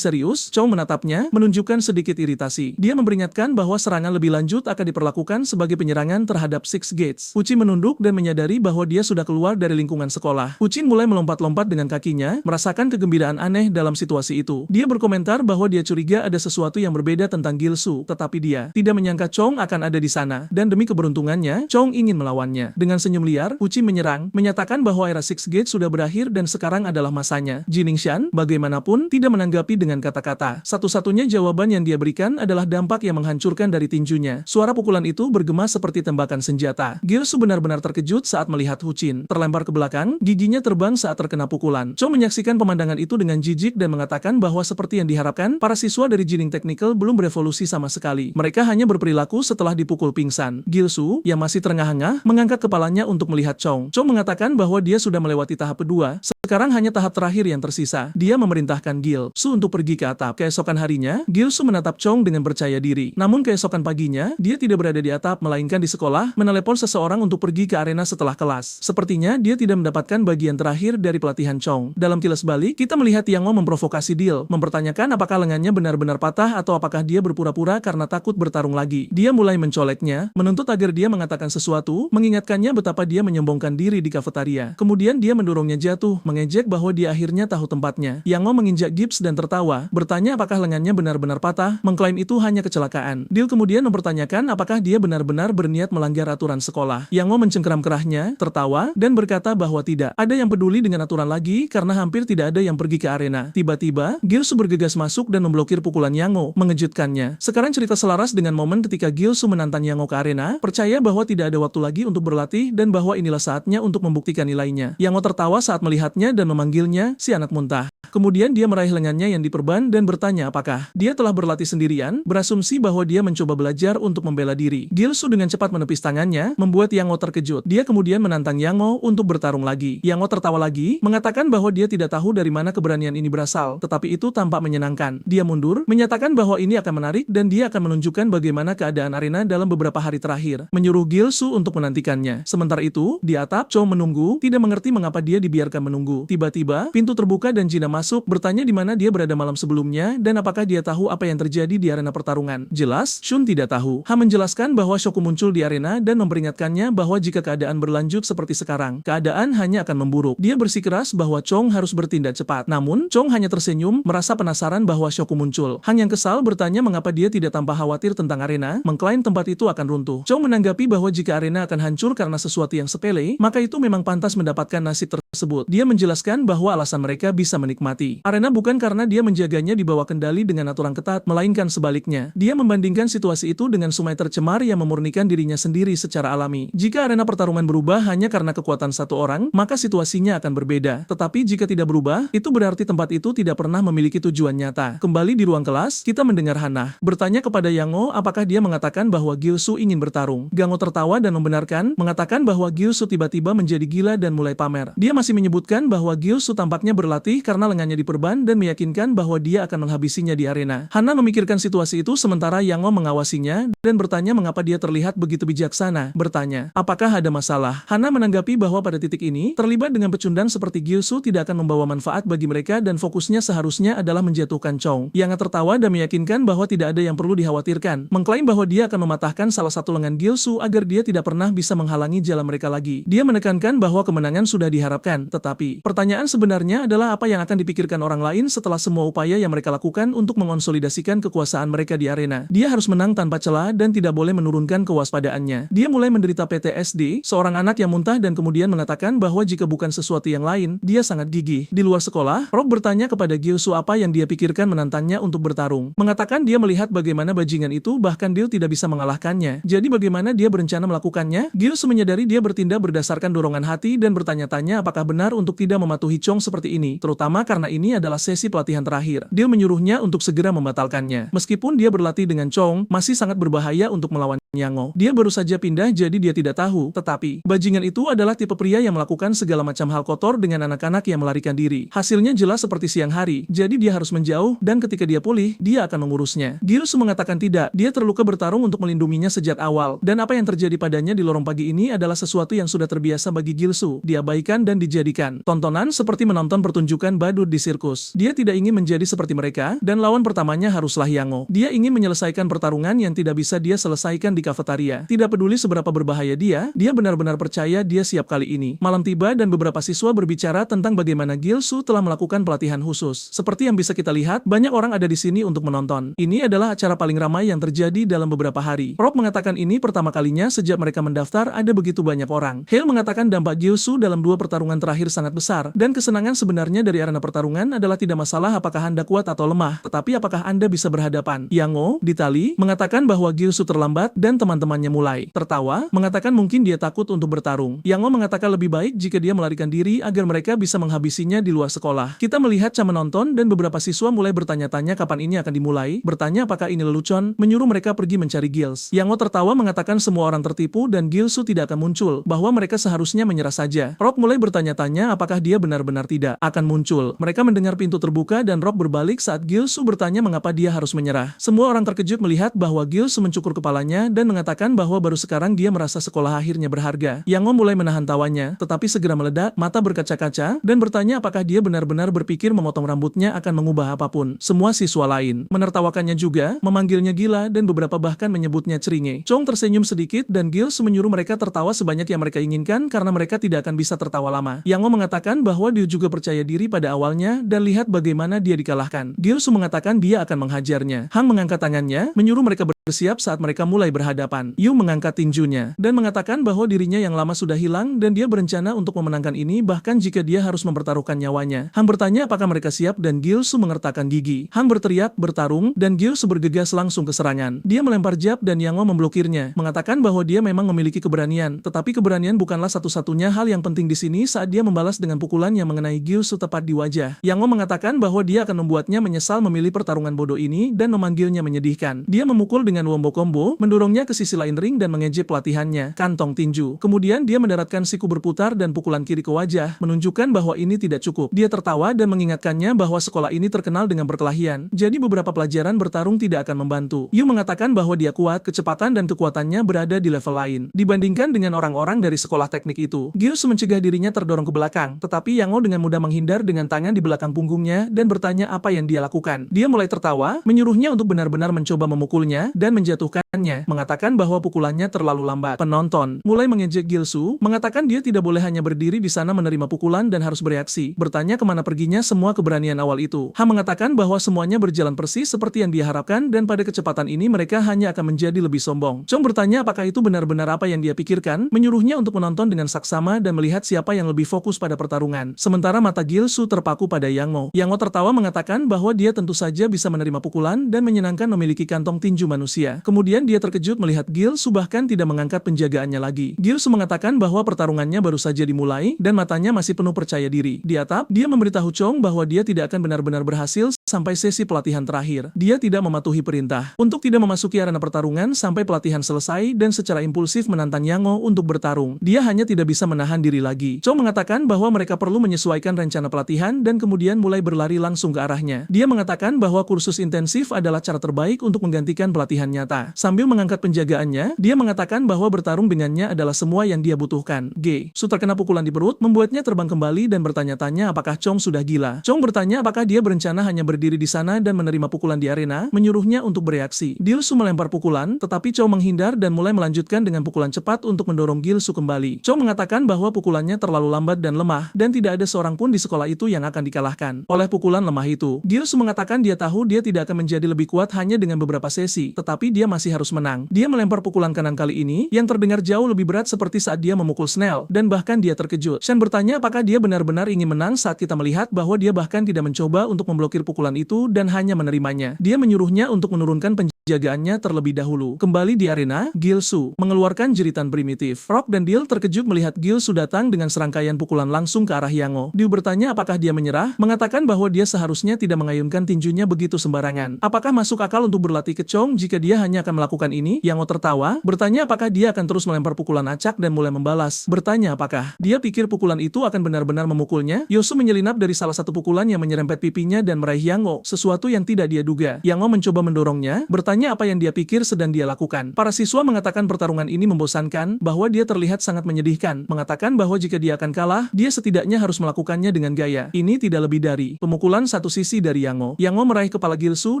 Speaker 1: serius, Chong menatapnya, menunjukkan sedikit iritasi. Dia memperingatkan bahwa serangan lebih lanjut akan diperlakukan sebagai penyerangan terhadap Six Gates. Ucin menunduk dan menyadari bahwa dia sudah keluar dari lingkungan sekolah. Ucin mulai melompat-lompat dengan kakinya, merasakan kegembiraan aneh dalam situasi itu. Dia berkomentar bahwa dia curiga ada sesuatu yang berbeda tentang Gilsu, tetapi dia tidak menyangka Chong akan ada di sana, dan demi keberuntungannya, Chong ingin melawannya. Dengan senyum liar, Ucin menyerang, menyatakan bahwa era Six Gates sudah berakhir dan sekarang adalah masanya. Jiningshan, bagaimanapun, tidak menanggapi dengan kata-kata. Satu-satunya jawaban yang dia berikan adalah dampak yang menghancurkan dari tinjunya. Suara pukulan itu bergema seperti tembakan senjata. Gilsu benar-benar terkejut saat melihat Ucin terlempar ke belakang, giginya terbang saat terkena pukulan. Chong menyaksikan pemandangan itu dengan jijik dan mengatakan bahwa seperti yang diharapkan, para siswa dari Jining Technical belum berevolusi sama sekali. Mereka hanya berperilaku setelah dipukul pingsan. Gilsu, yang masih terengah-engah, mengangkat kepalanya untuk melihat Chong. Chong mengatakan bahwa dia sudah melewati tahap kedua, sekarang hanya tahap terakhir yang tersisa. Dia memerintahkan Gilsu untuk pergi ke atap. Keesokan harinya, Gilsu menatap Chong dengan percaya diri. Namun keesokan paginya, dia tidak berada di atap, melainkan di sekolah, menelepon seseorang untuk pergi ke arena setelah kelas. Sepertinya dia tidak mendapatkan bagian terakhir dari pelatihan Chong. Dalam kilas balik, kita melihat Yang Mo memprovokasi Dil, mempertanyakan apakah lengannya benar-benar patah atau apakah dia berpura-pura karena takut bertarung lagi. Dia mulai mencoleknya, menuntut agar dia mengatakan sesuatu, mengingatkannya betapa dia menyombongkan diri di kafetaria. Kemudian dia mendorongnya jatuh, mengejek bahwa dia akhirnya tahu tempatnya. Yang Ngo menginjak gips dan tertawa, bertanya apakah lengannya benar-benar patah, mengklaim itu hanya kecelakaan. Dil kemudian mempertanyakan apakah dia benar-benar berniat melanggar aturan sekolah. Yang Ngo mencengkeram kerahnya, tertawa, dan berkata bahwa tidak ada yang peduli dengan aturan lagi karena hampir tidak ada yang pergi ke arena. Tiba-tiba, Gilsu bergegas masuk dan memblokir pukulan Yang Ngo, mengejutkannya. Sekarang cerita selaras dengan momen ketika Gilsu menantang Yang Ngo ke arena, percaya bahwa tidak ada waktu lagi untuk berlatih dan bahwa inilah saatnya untuk membuktikan nilainya. Yang Ngo tertawa saat melihatnya dan memanggilnya si anak muntah. Kemudian dia meraih lengannya yang diperban dan bertanya apakah dia telah berlatih sendirian, berasumsi bahwa dia mencoba belajar untuk membela diri. Gilsu dengan cepat menepis tangannya, membuat Yang Ngo terkejut. Dia kemudian menantang Yang Ngo untuk bertarung lagi. Yang Ngo tertawa lagi, mengatakan bahwa dia tidak tahu dari mana keberanian ini berasal, tetapi itu tampak menyenangkan. Dia mundur, menyatakan bahwa ini akan menarik dan dia akan menunjukkan bagaimana keadaan arena dalam beberapa hari terakhir, menyuruh Gilsu untuk menantikannya. Sementara itu, di atap, Chong menunggu, tidak mengerti mengapa dia dibiarkan menunggu. Tiba-tiba, pintu terbuka dan Jina masuk, bertanya di mana dia berada malam sebelumnya dan apakah dia tahu apa yang terjadi di arena pertarungan. Jelas, Shun tidak tahu. Ha menjelaskan bahwa Shoku muncul di arena dan memperingatkannya bahwa jika keadaan berlanjut seperti sekarang, keadaan hanya akan memburuk. Dia bersikeras bahwa Chong harus bertindak cepat. Namun, Chong hanya tersenyum, merasa penasaran bahwa Shoku muncul. Han yang kesal bertanya mengapa dia tidak tampak khawatir tentang arena, mengklaim tempat itu akan runtuh. Chong menanggapi bahwa jika arena akan hancur karena sesuatu yang sepele, maka itu memang pantas mendapatkan nasib tersebut. Dia menjelaskan bahwa alasan mereka bisa menikmati arena bukan karena dia menjaganya di bawah kendali dengan aturan ketat, melainkan sebaliknya. Dia membandingkan situasi itu dengan sungai tercemar yang memurnikan dirinya sendiri secara alami. Jika arena pertarungan berubah hanya karena kekuatan satu orang, maka situasinya akan berbeda. Tetapi jika tidak berubah, itu berarti tempat itu tidak pernah memiliki tujuan nyata. Kembali di ruang kelas, kita mendengar Hana bertanya kepada Yang Ngo apakah dia mengatakan bahwa Gilsu ingin bertarung. Gang Ngo tertawa dan membenarkan, mengatakan bahwa Gilsu tiba-tiba menjadi gila dan mulai pamer. Dia masih menyebutkan bahwa Gilsu tampaknya berlatih karena lengannya diperban dan meyakinkan bahwa dia akan menghabisinya di arena. Hana memikirkan situasi itu sementara Yang Ngo mengawasinya dan bertanya mengapa dia terlihat begitu bijaksana. Bertanya, apakah ada masalah? Hana menanggapi bahwa pada titik ini, terlibat dengan pecundang seperti Gilsu tidak akan membawa manfaat bagi mereka dan fokusnya seharusnya adalah menjatuhkan Chong. Yang tertawa dan meyakinkan bahwa tidak ada yang perlu dikhawatirkan, mengklaim bahwa dia akan mematahkan salah satu lengan Gilsu agar dia tidak pernah bisa menghalangi jalan mereka lagi. Dia menekankan bahwa kemenangan sudah diharapkan, tetapi pertanyaan sebenarnya adalah apa yang akan dipikirkan orang lain setelah semua upaya yang mereka lakukan untuk mengonsolidasikan kekuasaan mereka di arena. Dia harus menang tanpa celah dan tidak boleh menurunkan kewaspadaannya. Dia mulai menderita PTSD, seorang anak yang muntah dan kemudian mengatakan bahwa jika bukan sesuatu yang lain, dia sangat gigih. Di luar sekolah, Rob bertanya kepada Gilsu apa yang dia pikirkan menantangnya untuk bertarung. Mengatakan dia melihat bagaimana bajingan itu bahkan dia tidak bisa mengalahkannya. Jadi bagaimana dia berencana melakukannya? Gilsu menyadari dia bertindak berdasarkan dorongan hati dan bertanya-tanya apakah benar untuk tidak mematuhi Chong seperti ini, terutama karena ini adalah sesi pelatihan terakhir. Dia menyuruhnya untuk segera membatalkannya. Meskipun dia berlatih dengan Chong, masih sangat berbahaya untuk melawan Yang Ngo. Dia baru saja pindah jadi dia tidak tahu, tetapi bajingan itu adalah tipe pria yang melakukan segala macam hal kotor dengan anak-anak yang melarikan diri. Hasilnya jelas seperti siang hari, jadi dia harus menjauh dan ketika dia pulih, dia akan mengurusnya. Gilsu mengatakan tidak, dia terluka bertarung untuk melindunginya sejak awal, dan apa yang terjadi padanya di lorong pagi ini adalah sesuatu yang sudah terbiasa bagi Gilsu, diabaikan dan dijadikan tontonan seperti menonton pertunjukan badut di sirkus. Dia tidak ingin menjadi seperti mereka, dan lawan pertamanya haruslah Yang Ngo. Dia ingin menyelesaikan pertarungan yang tidak bisa dia selesaikan di kafetaria. Tidak peduli seberapa berbahaya dia benar-benar percaya dia siap kali ini. Malam tiba dan beberapa siswa berbicara tentang bagaimana Gilsu telah melakukan pelatihan khusus. Seperti yang bisa kita lihat, banyak orang ada di sini untuk menonton. Ini adalah acara paling ramai yang terjadi dalam beberapa hari. Rob mengatakan ini pertama kalinya sejak mereka mendaftar ada begitu banyak orang. Hale mengatakan dampak Gilsu dalam dua pertarungan terakhir sangat besar, dan kesenangan sebenarnya dari arena pertarungan adalah tidak masalah apakah Anda kuat atau lemah, tetapi apakah Anda bisa berhadapan. Yang Ngo, ditali, mengatakan bahwa Gilsu terlambat dan teman-temannya mulai tertawa, mengatakan mungkin dia takut untuk bertarung. Yang Ngo mengatakan lebih baik jika dia melarikan diri agar mereka bisa menghabisinya di luar sekolah. Kita melihat Cha menonton dan beberapa siswa mulai bertanya-tanya kapan ini akan dimulai, bertanya apakah ini lelucon, menyuruh mereka pergi mencari Gils. Yang Ngo tertawa mengatakan semua orang tertipu dan Gilsu tidak akan muncul, bahwa mereka seharusnya menyerah saja. Rob mulai bertanya-tanya apakah dia benar-benar tidak akan muncul. Mereka mendengar pintu terbuka dan Rob berbalik saat Gilsu bertanya mengapa dia harus menyerah. Semua orang terkejut melihat bahwa Gilsu mencukur kepalanya dan mengatakan bahwa baru sekarang dia merasa sekolah akhirnya berharga. Yang Ngo mulai menahan tawanya, tetapi segera meledak, mata berkaca-kaca, dan bertanya apakah dia benar-benar berpikir memotong rambutnya akan mengubah apapun. Semua siswa lain menertawakannya juga, memanggilnya gila dan beberapa bahkan menyebutnya ceringe. Chong tersenyum sedikit dan Gilsu menyuruh mereka tertawa sebanyak yang mereka inginkan karena mereka tidak akan bisa tertawa lama. sama. Yang Ngo mengatakan bahwa dia juga percaya diri pada awalnya dan lihat bagaimana dia dikalahkan. Gilsu mengatakan dia akan menghajarnya. Hang mengangkat tangannya, menyuruh mereka bersiap saat mereka mulai berhadapan. Yu mengangkat tinjunya dan mengatakan bahwa dirinya yang lama sudah hilang dan dia berencana untuk memenangkan ini bahkan jika dia harus mempertaruhkan nyawanya. Hang bertanya apakah mereka siap dan Gilsu mengertakkan gigi. Hang berteriak bertarung dan Gilsu bergegas langsung ke serangan. Dia melempar jab dan Yang Ngo memblokirnya, mengatakan bahwa dia memang memiliki keberanian, tetapi keberanian bukanlah satu-satunya hal yang penting di sini saat dia membalas dengan pukulan yang mengenai Gilsu tepat di wajah. Yang Ngo mengatakan bahwa dia akan membuatnya menyesal memilih pertarungan bodoh ini dan memanggilnya menyedihkan. Dia memukul dengan wombo combo, mendorongnya ke sisi lain ring dan mengejek pelatihannya, kantong tinju. Kemudian dia mendaratkan siku berputar dan pukulan kiri ke wajah, menunjukkan bahwa ini tidak cukup. Dia tertawa dan mengingatkannya bahwa sekolah ini terkenal dengan perkelahian, jadi beberapa pelajaran bertarung tidak akan membantu. Yu mengatakan bahwa dia kuat, kecepatan dan kekuatannya berada di level lain dibandingkan dengan orang-orang dari sekolah teknik itu. Gilsu mencegah dirinya terdorong ke belakang, tetapi Yang Ngo dengan mudah menghindar dengan tangan di belakang punggungnya dan bertanya apa yang dia lakukan. Dia mulai tertawa, menyuruhnya untuk benar-benar mencoba memukulnya dan menjatuhkannya, mengatakan bahwa pukulannya terlalu lambat. Penonton mulai mengejek Gilsu, mengatakan dia tidak boleh hanya berdiri di sana menerima pukulan dan harus bereaksi. Bertanya kemana perginya semua keberanian awal itu. Ha mengatakan bahwa semuanya berjalan persis seperti yang dia harapkan dan pada kecepatan ini mereka hanya akan menjadi lebih sombong. Chong bertanya apakah itu benar-benar apa yang dia pikirkan, menyuruhnya untuk menonton dengan saksama dan melihat siapa yang lebih fokus pada pertarungan. Sementara mata Gilsu terpaku pada Yang Ngo. Yang Ngo tertawa mengatakan bahwa dia tentu saja bisa menerima pukulan dan menyenangkan memiliki kantong tinju manusia. Kemudian dia terkejut melihat Gilsu bahkan tidak mengangkat penjagaannya lagi. Gilsu mengatakan bahwa pertarungannya baru saja dimulai dan matanya masih penuh percaya diri. Di atap, dia memberitahu Chong bahwa dia tidak akan benar-benar berhasil sampai sesi pelatihan terakhir. Dia tidak mematuhi perintah untuk tidak memasuki arena pertarungan sampai pelatihan selesai dan secara impulsif menantang Yang Ngo untuk bertarung. Dia hanya tidak bisa menahan diri lagi. Chong mengatakan bahwa mereka perlu menyesuaikan rencana pelatihan dan kemudian mulai berlari langsung ke arahnya. Dia mengatakan bahwa kursus intensif adalah cara terbaik untuk menggantikan pelatihan nyata. Sambil mengangkat penjagaannya, dia mengatakan bahwa bertarung dengannya adalah semua yang dia butuhkan. Su terkena pukulan di perut, membuatnya terbang kembali dan bertanya-tanya apakah Chong sudah gila. Chong bertanya apakah dia berencana hanya berdiri di sana dan menerima pukulan di arena, menyuruhnya untuk bereaksi. Gilsu melempar pukulan, tetapi Chong menghindar dan mulai melanjutkan dengan pukulan cepat untuk mendorong Gilsu kembali. Chong mengatakan bahwa pukulannya terlalu lambat dan lemah, dan tidak ada seorang pun di sekolah itu yang akan dikalahkan oleh pukulan lemah itu. Gilsu mengatakan dia tahu dia tidak akan menjadi lebih kuat hanya dengan beberapa sesi, tetapi dia masih harus menang. Dia melempar pukulan kanan kali ini, yang terdengar jauh lebih berat seperti saat dia memukul Snell, dan bahkan dia terkejut. Shen bertanya apakah dia benar-benar ingin menang saat kita melihat bahwa dia bahkan tidak mencoba untuk memblokir pukulan itu dan hanya menerimanya. Dia menyuruhnya untuk menurunkan penjagaannya terlebih dahulu. Kembali di arena, Gilsu mengeluarkan jeritan primitif. Rock dan Deal terkejut melihat Gilsu datang dengan serangkaian pukulan langsung ke arah Yang Ngo. Dia bertanya apakah dia menyerah, mengatakan bahwa dia seharusnya tidak mengayunkan tinjunya begitu sembarangan. Apakah masuk akal untuk berlatih ke Chong jika dia hanya akan melakukan ini? Yang Ngo tertawa, bertanya apakah dia akan terus melempar pukulan acak dan mulai membalas. Bertanya apakah dia pikir pukulan itu akan benar-benar memukulnya? Yosu menyelinap dari salah satu pukulan yang menyerempet pipinya dan meraih Yang Ngo, sesuatu yang tidak dia duga. Yang Ngo mencoba mendorongnya, bertanya apa yang dia pikir sedang dia lakukan. Para siswa mengatakan pertarungan ini membosankan, bahwa dia terlihat sangat menyedihkan, mengatakan bahwa jika dia akan kalah, dia setidaknya harus melakukannya dengan gaya. Ini tidak lebih dari pemukulan satu sisi dari Yang Ngo. Yang Ngo meraih kepala Gilsu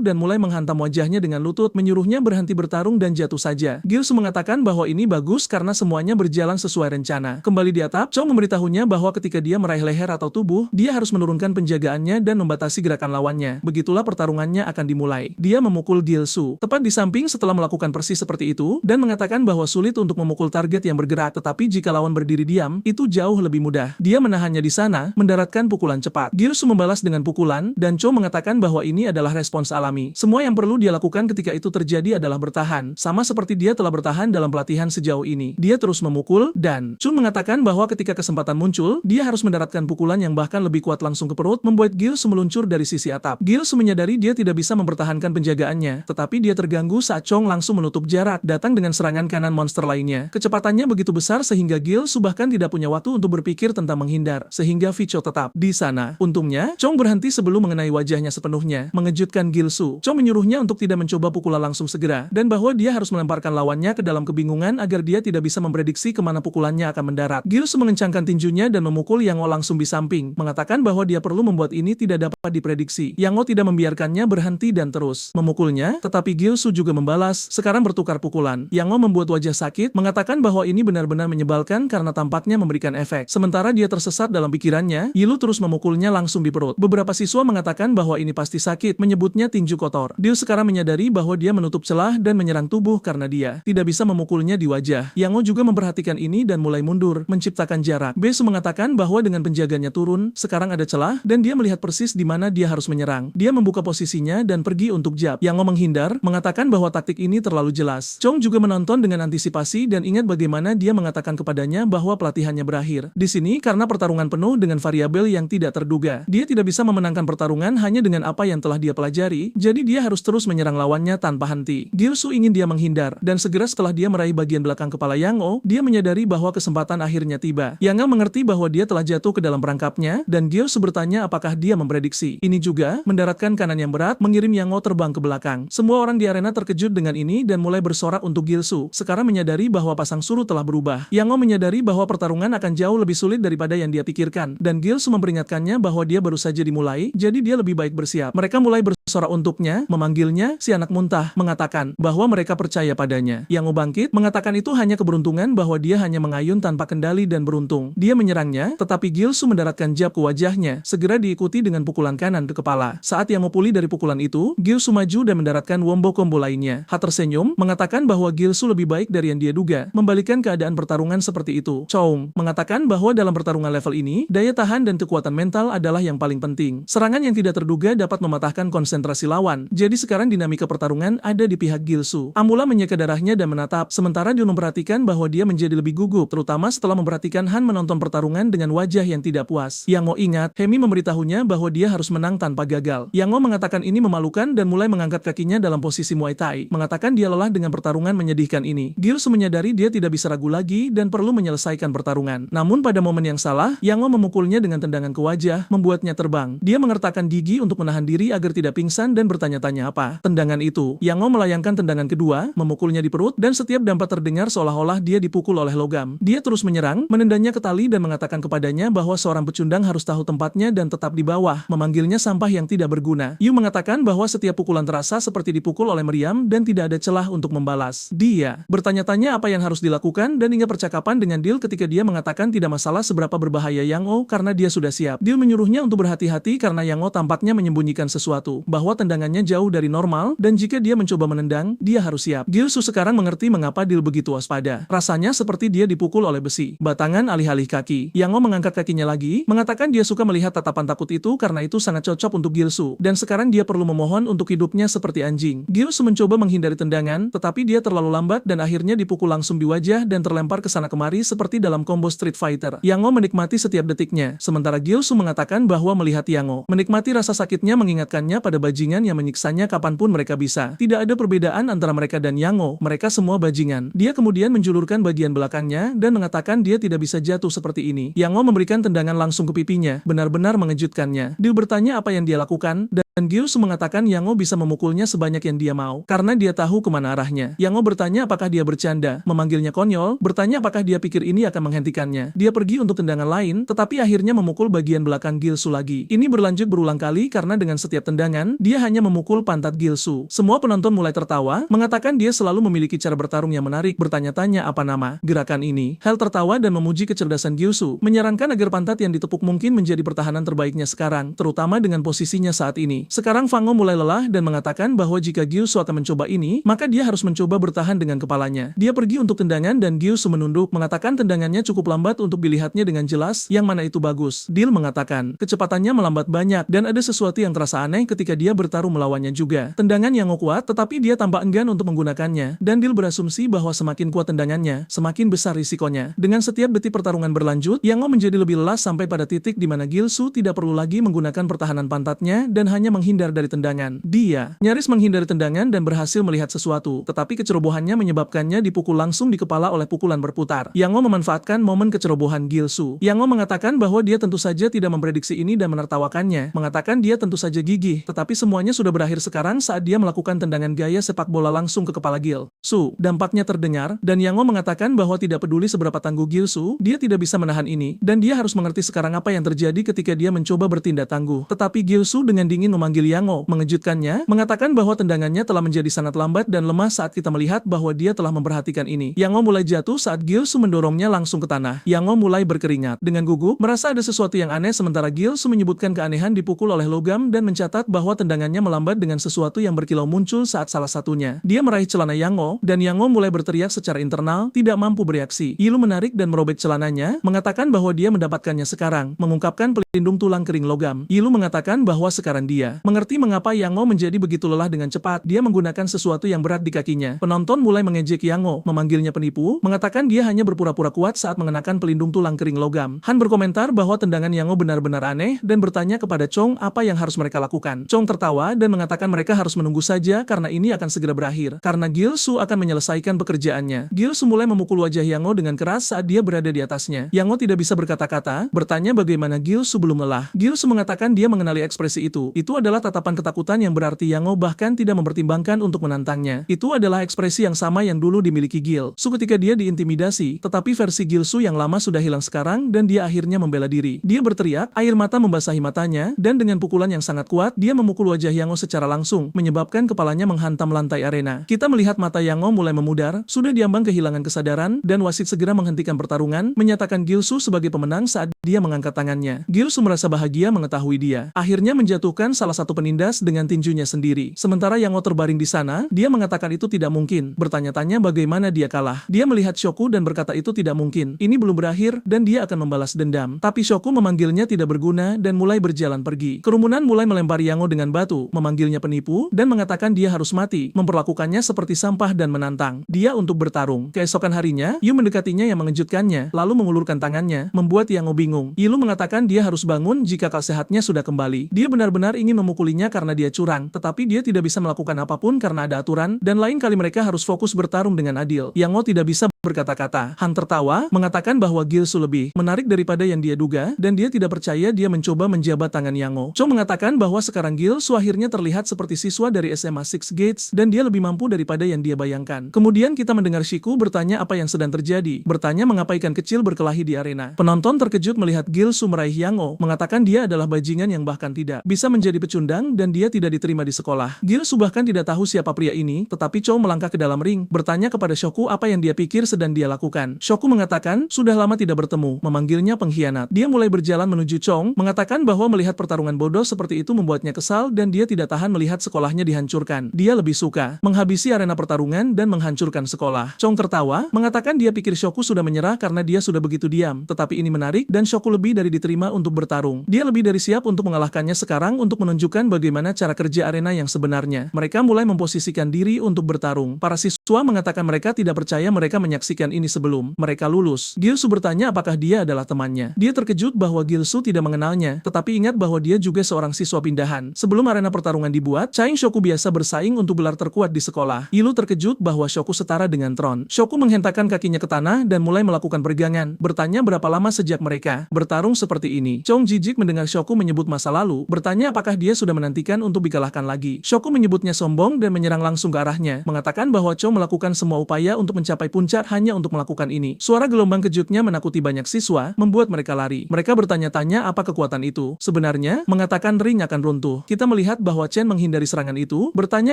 Speaker 1: dan mulai menghantam wajahnya dengan lutut, menyuruhnya berhenti bertarung dan jatuh saja. Gilsu mengatakan bahwa ini bagus karena semuanya berjalan sesuai rencana. Kembali di atap, Chong memberitahunya bahwa ketika dia meraih leher atau tubuh, dia harus menurunkan penjagaannya dan membatasi gerakan lawannya. Begitulah pertarungannya akan dimulai. Dia memukul Gilsu tepat di samping setelah melakukan persis seperti itu, dan mengatakan bahwa sulit untuk memukul target yang bergerak, tetapi jika lawan berdiri diam, itu jauh lebih mudah. Dia menahannya di sana, mendaratkan pukulan cepat. Gilsu membalas dengan pukulan, dan Cho mengatakan bahwa ini adalah respons alami. Semua yang perlu dia lakukan ketika itu terjadi adalah bertahan, sama seperti dia telah bertahan dalam pelatihan sejauh ini. Dia terus memukul, dan Chun mengatakan bahwa ketika kesempatan muncul, dia harus mendaratkan pukulan yang bahkan lebih kuat langsung ke perut, membuat Gilsu meluncur dari sisi atap. Gilsu menyadari dia tidak bisa mempertahankan penjagaannya, tetapi dia terganggu saat Chong langsung menutup jarak, datang dengan serangan kanan monster lainnya. Kecepatannya begitu besar sehingga Gilsu bahkan tidak punya waktu untuk berpikir tentang menghindar, sehingga Vicho tetap di sana. Untungnya, Chong berhenti sebelum mengenai wajahnya sepenuhnya, mengejutkan Gilsu. Chong menyuruhnya untuk tidak mencoba pukulan langsung segera, dan bahwa dia harus melemparkan lawannya ke dalam kebingungan agar dia tidak bisa memprediksi kemana pukulannya akan mendarat. Gilsu mengencangkan tinjunya dan memukul Yang Ngo langsung di samping, mengatakan bahwa dia perlu membuat ini tidak dapat diprediksi. Yang Ngo tidak membiarkannya berhenti dan terus memukulnya, tetapi Gilsu juga membalas, sekarang bertukar pukulan. Yang Ngo membuat wajah sakit, mengatakan bahwa ini benar-benar menyebalkan karena tampaknya memberikan efek. Sementara dia tersesat dalam pikirannya, Yilu terus memukulnya langsung di perut. Beberapa siswa mengatakan bahwa ini pasti sakit, menyebutnya tinju kotor. Dil sekarang menyadari bahwa dia menutup celah dan menyerang tubuh karena dia tidak bisa memukulnya di wajah. Yang Ngo juga memperhatikan ini dan mulai mundur, menciptakan jarak. Besu mengatakan bahwa dengan penjaganya turun, sekarang ada celah, dan dia melihat persis di mana dia harus menyerang. Dia membuka posisinya dan pergi untuk jab. Yang Ngo menghindar, mengatakan bahwa taktik ini terlalu jelas. Chong juga menonton dengan antisipasi dan ingat bagaimana dia mengatakan kepadanya bahwa pelatihannya berakhir. Di sini, karena pertarungan penuh dengan variabel yang tidak terduga, dia tidak bisa memenangkan pertarungan hanya dengan apa yang telah dia pelajari, jadi dia harus terus menyerang lawannya tanpa henti. Gilsu ingin dia menghindar, dan segera setelah dia meraih bagian belakang kepala Yang Ngo, dia menyadari bahwa kesempatan akhirnya tiba. Yang Ngo mengerti bahwa dia telah jatuh ke dalam perangkapnya, dan Gilsu bertanya apakah dia memprediksi. Ini juga mendaratkan kanan yang berat, mengirim Yang Ngo terbang ke belakang. Semua orang di arena terkejut dengan ini dan mulai bersorak untuk Gilsu. Sekarang menyadari bahwa pasang surut telah berubah. Yang Ngo menyadari bahwa pertarungan akan jauh lebih sulit daripada yang dia pikirkan, dan Gilsu memperingatkannya bahwa dia baru saja dimulai, jadi dia lebih baik bersiap. Mereka mulai bersorak untuknya, memanggilnya si anak muntah, mengatakan bahwa mereka percaya padanya. Yang Ngo bangkit, mengatakan itu hanya keberuntungan bahwa dia hanya mengayun tanpa kendali dan beruntung. Dia menyerangnya, tetapi Gilsu mendaratkan jab ke wajahnya, segera diikuti dengan pukulan kanan ke kepala. Saat Yang Ngo pulih dari pukulan itu, Gilsu maju dan mendaratkan wombo combo lainnya. Ha tersenyum, mengatakan bahwa Gilsu lebih baik dari yang dia duga, membalikkan keadaan pertarungan seperti itu. Chong mengatakan bahwa dalam pertarungan level ini, daya tahan dan kekuatan mental adalah yang paling penting. Serangan yang tidak terduga dapat mematahkan konsentrasi lawan, jadi sekarang dinamika pertarungan ada di pihak Gilsu. Amula menyeka darahnya dan menatap, sementara dia memperhatikan bahwa dia menjadi lebih gugup, terutama setelah memperhatikan Han menonton pertarungan dengan wajah yang tidak puas. Yang Ngo ingat, Hemi memberitahunya bahwa dia harus menang tanpa gagal. Yang Ngo mengatakan ini memalukan dan mulai mengangkat kakinya dalam posisi Muay Thai, mengatakan dia lelah dengan pertarungan menyedihkan ini. Gilsu menyadari dia tidak bisa ragu lagi dan perlu menyelesaikan pertarungan. Namun pada momen yang salah, Yang Ngo memukulnya dengan tendangan ke wajah, membuatnya terbang. Dia mengertakkan gigi untuk menahan diri agar tidak pingsan dan bertanya-tanya apa tendangan itu. Yang Ngo melayangkan tendangan kedua, memukulnya di perut, dan setiap dampak terdengar seolah-olah dia dipukul oleh logam. Dia terus menyerang, menendangnya ke tali dan mengatakan kepadanya bahwa seorang pecundang harus tahu tempatnya dan tetap di bawah, memanggilnya sampah yang tidak berguna. Yu mengatakan bahwa setiap pukulan terasa seperti dipukul oleh meriam dan tidak ada celah untuk membalas. Dia bertanya-tanya apa yang harus dilakukan dan ingat percakapan dengan Dil ketika dia mengatakan tidak masalah seberapa berbahaya Yang Ngo karena dia sudah siap. Dil menyuruhnya untuk berhati-hati karena Yang Ngo tampaknya menyembunyikan sesuatu, bahwa tendangannya jauh dari normal dan jika dia mencoba menendang, dia harus siap. Gilsu sekarang mengerti mengapa Dil begitu waspada. Rasanya seperti dia dipukul oleh besi. Batangan alih-alih kaki. Yang Ngo mengangkat kakinya lagi, mengatakan dia suka melihat tatapan takut itu karena itu sangat cocok untuk Gilsu, dan sekarang dia perlu memohon untuk hidupnya seperti anjing. Gilsu mencoba menghindari tendangan, tetapi dia terlalu lambat dan akhirnya dipukul langsung di wajah dan terlempar ke sana kemari seperti dalam combo Street Fighter. Yang Ngo menikmati setiap detiknya, sementara Gilsu mengatakan bahwa melihat Yang Ngo menikmati rasa sakitnya mengingatkannya pada bajingan yang menyiksanya kapanpun mereka bisa. Tidak ada perbedaan antara mereka dan Yang Ngo, mereka semua bajingan. Dia kemudian menjulurkan bagian belakangnya dan mengatakan dia tidak bisa jatuh seperti ini. Yang Ngo memberikan tendangan langsung ke pipinya, benar-benar mengejutkannya. Dia bertanya apa yang dia lakukan, dan Gilsu mengatakan Yang Ngo bisa memukulnya sebanyak yang dia mau, karena dia tahu kemana arahnya. Yang Ngo bertanya apakah dia bercanda, memanggilnya konyol, bertanya apakah dia pikir ini akan menghentikannya. Dia pergi untuk tendangan lain, tetapi akhirnya memukul bagian belakang Gilsu lagi. Ini berlanjut berulang kali karena dengan setiap tendangan, dia hanya memukul pantat Gilsu. Semua penonton mulai tertawa, mengatakan dia selalu memiliki cara bertarung yang menarik, bertanya-tanya apa nama gerakan ini. Hal tertawa dan memuji kecerdasan Gilsu, menyarankan agar pantat yang ditepuk mungkin menjadi pertahanan terbaiknya sekarang, terutama dengan posisinya saat ini. Sekarang Fang Ngo mulai lelah dan mengatakan bahwa jika Gilsu akan mencoba ini, maka dia harus mencoba bertahan dengan kepalanya. Dia pergi untuk tendangan dan Gilsu menunduk, mengatakan tendangannya cukup lambat untuk dilihatnya dengan jelas, yang mana itu bagus. Dil mengatakan, kecepatannya melambat banyak dan ada sesuatu yang terasa aneh ketika dia bertarung melawannya juga. Tendangan Yang Ngo kuat, tetapi dia tampak enggan untuk menggunakannya, dan Dil berasumsi bahwa semakin kuat tendangannya, semakin besar risikonya. Dengan setiap detik pertarungan berlanjut, Yang Ngo menjadi lebih lelah sampai pada titik di mana Gilsu tidak perlu lagi menggunakan pertahanan pantatnya dan hanya menghindar dari tendangan. Dia nyaris menghindari tendangan dan berhasil melihat sesuatu, tetapi kecerobohannya menyebabkannya dipukul langsung di kepala oleh pukulan berputar. Yang Ngo memanfaatkan momen kecerobohan Gilsu. Yang Ngo mengatakan bahwa dia tentu saja tidak memprediksi ini dan menertawakannya, mengatakan dia tentu saja gigih, tetapi semuanya sudah berakhir sekarang saat dia melakukan tendangan gaya sepak bola langsung ke kepala Gilsu. Dampaknya terdengar, dan Yang Ngo mengatakan bahwa tidak peduli seberapa tangguh Gilsu, dia tidak bisa menahan ini, dan dia harus mengerti sekarang apa yang terjadi ketika dia mencoba bertindak tangguh. Tetapi Gilsu dengan dingin memanggil Yango, mengejutkannya, mengatakan bahwa tendangannya telah menjadi sangat lambat dan lemah saat kita melihat bahwa dia telah memperhatikan ini. Yango mulai jatuh saat Gilsu mendorongnya langsung ke tanah. Yango mulai berkeringat. Dengan gugup, merasa ada sesuatu yang aneh sementara Gilsu menyebutkan keanehan dipukul oleh logam dan mencatat bahwa tendangannya melambat dengan sesuatu yang berkilau muncul saat salah satunya. Dia meraih celana Yango, dan Yango mulai berteriak secara internal, tidak mampu bereaksi. Yilu menarik dan merobek celananya, mengatakan bahwa dia mendapatkannya sekarang, mengungkapkan pelindung tulang kering logam. Yilu mengatakan bahwa sekarang dia mengerti mengapa Yango menjadi begitu lelah dengan cepat. Dia menggunakan sesuatu yang berat di kakinya. Penonton mulai mengejek Yango, memanggilnya penipu, mengatakan dia hanya berpura-pura kuat saat mengenakan pelindung tulang kering logam. Han berkomentar bahwa tendangan Yango benar-benar aneh dan bertanya kepada Chong apa yang harus mereka lakukan. Chong tertawa dan mengatakan mereka harus menunggu saja karena ini akan segera berakhir. Karena Gilsu akan menyelesaikan pekerjaannya. Gilsu mulai memukul wajah Yango dengan keras saat dia berada di atasnya. Yango tidak bisa berkata-kata, bertanya bagaimana Gilsu belum lelah. Gilsu mengatakan dia mengenali ekspresi itu. Itu adalah tatapan ketakutan yang berarti Yango bahkan tidak mempertimbangkan untuk menantangnya. Itu adalah ekspresi yang sama yang dulu dimiliki Gilsu ketika dia diintimidasi, tetapi versi Gilsu yang lama sudah hilang sekarang dan dia akhirnya membela diri. Dia berteriak, air mata membasahi matanya, dan dengan pukulan yang sangat kuat, dia memukul wajah Yango secara langsung, menyebabkan kepalanya menghantam lantai arena. Kita melihat mata Yango mulai memudar, sudah diambang kehilangan kesadaran, dan wasit segera menghentikan pertarungan, menyatakan Gilsu sebagai pemenang saat dia mengangkat tangannya. Gilsu merasa bahagia mengetahui dia akhirnya menjatuhkan salah satu penindas dengan tinjunya sendiri. Sementara Yango terbaring di sana, dia mengatakan itu tidak mungkin, bertanya-tanya bagaimana dia kalah. Dia melihat Shoku dan berkata itu tidak mungkin, ini belum berakhir, dan dia akan membalas dendam. Tapi Shoku memanggilnya tidak berguna dan mulai berjalan pergi. Kerumunan mulai melempari Yango dengan batu, memanggilnya penipu, dan mengatakan dia harus mati, memperlakukannya seperti sampah dan menantang dia untuk bertarung. Keesokan harinya, Yu mendekatinya yang mengejutkannya, lalu mengulurkan tangannya, membuat Yango bingung. Yilu mengatakan dia harus bangun jika akal sehatnya sudah kembali. Dia benar-benar ingin memukulinya karena dia curang, tetapi dia tidak bisa melakukan apapun karena ada aturan, dan lain kali mereka harus fokus bertarung dengan adil. Yango tidak bisa berkata-kata. Han tertawa, mengatakan bahwa Gilsu lebih menarik daripada yang dia duga, dan dia tidak percaya dia mencoba menjabat tangan Yango. Cho mengatakan bahwa sekarang Gilsu akhirnya terlihat seperti siswa dari SMA Six Gates, dan dia lebih mampu daripada yang dia bayangkan. Kemudian kita mendengar Shiku bertanya apa yang sedang terjadi, bertanya mengapa ikan kecil berkelahi di arena. Penonton terkejut melihat Gilsu meraih Yango, mengatakan dia adalah bajingan yang bahkan tidak bisa menjadi pecundang, dan dia tidak diterima di sekolah. Gilsu bahkan tidak tahu siapa pria ini, tetapi Cho melangkah ke dalam ring, bertanya kepada Shoku apa yang dia pikir sedang dia lakukan. Shoku mengatakan, sudah lama tidak bertemu, memanggilnya pengkhianat. Dia mulai berjalan menuju Chong, mengatakan bahwa melihat pertarungan bodoh seperti itu membuatnya kesal dan dia tidak tahan melihat sekolahnya dihancurkan. Dia lebih suka menghabisi arena pertarungan dan menghancurkan sekolah. Chong tertawa, mengatakan dia pikir Shoku sudah menyerah karena dia sudah begitu diam, tetapi ini menarik dan Shoku lebih dari diterima untuk bertarung. Dia lebih dari siap untuk mengalahkannya sekarang untuk menunjukkan bagaimana cara kerja arena yang sebenarnya. Mereka mulai memposisikan diri untuk bertarung. Para siswa mengatakan mereka tidak percaya mereka menyaksikan ini sebelum mereka lulus. Gilsu bertanya apakah dia adalah temannya. Dia terkejut bahwa Gilsu tidak mengenalnya, tetapi ingat bahwa dia juga seorang siswa pindahan. Sebelum arena pertarungan dibuat, Chaing Shoku biasa bersaing untuk gelar terkuat di sekolah. Yilu terkejut bahwa Shoku setara dengan Tron. Shoku menghentakkan kakinya ke tanah dan mulai melakukan peregangan, bertanya berapa lama sejak mereka bertarung seperti ini. Chong jijik mendengar Shoku menyebut masa lalu, bertanya apakah dia sudah menantikan untuk dikalahkan lagi. Shoku menyebutnya sombong dan menyerang langsung ke arahnya, mengatakan bahwa Chong melakukan semua upaya untuk mencapai puncak hanya untuk melakukan ini. Suara gelombang kejutnya menakuti banyak siswa, membuat mereka lari. Mereka bertanya-tanya apa kekuatan itu. Sebenarnya, mengatakan ring akan runtuh. Kita melihat bahwa Chen menghindari serangan itu, bertanya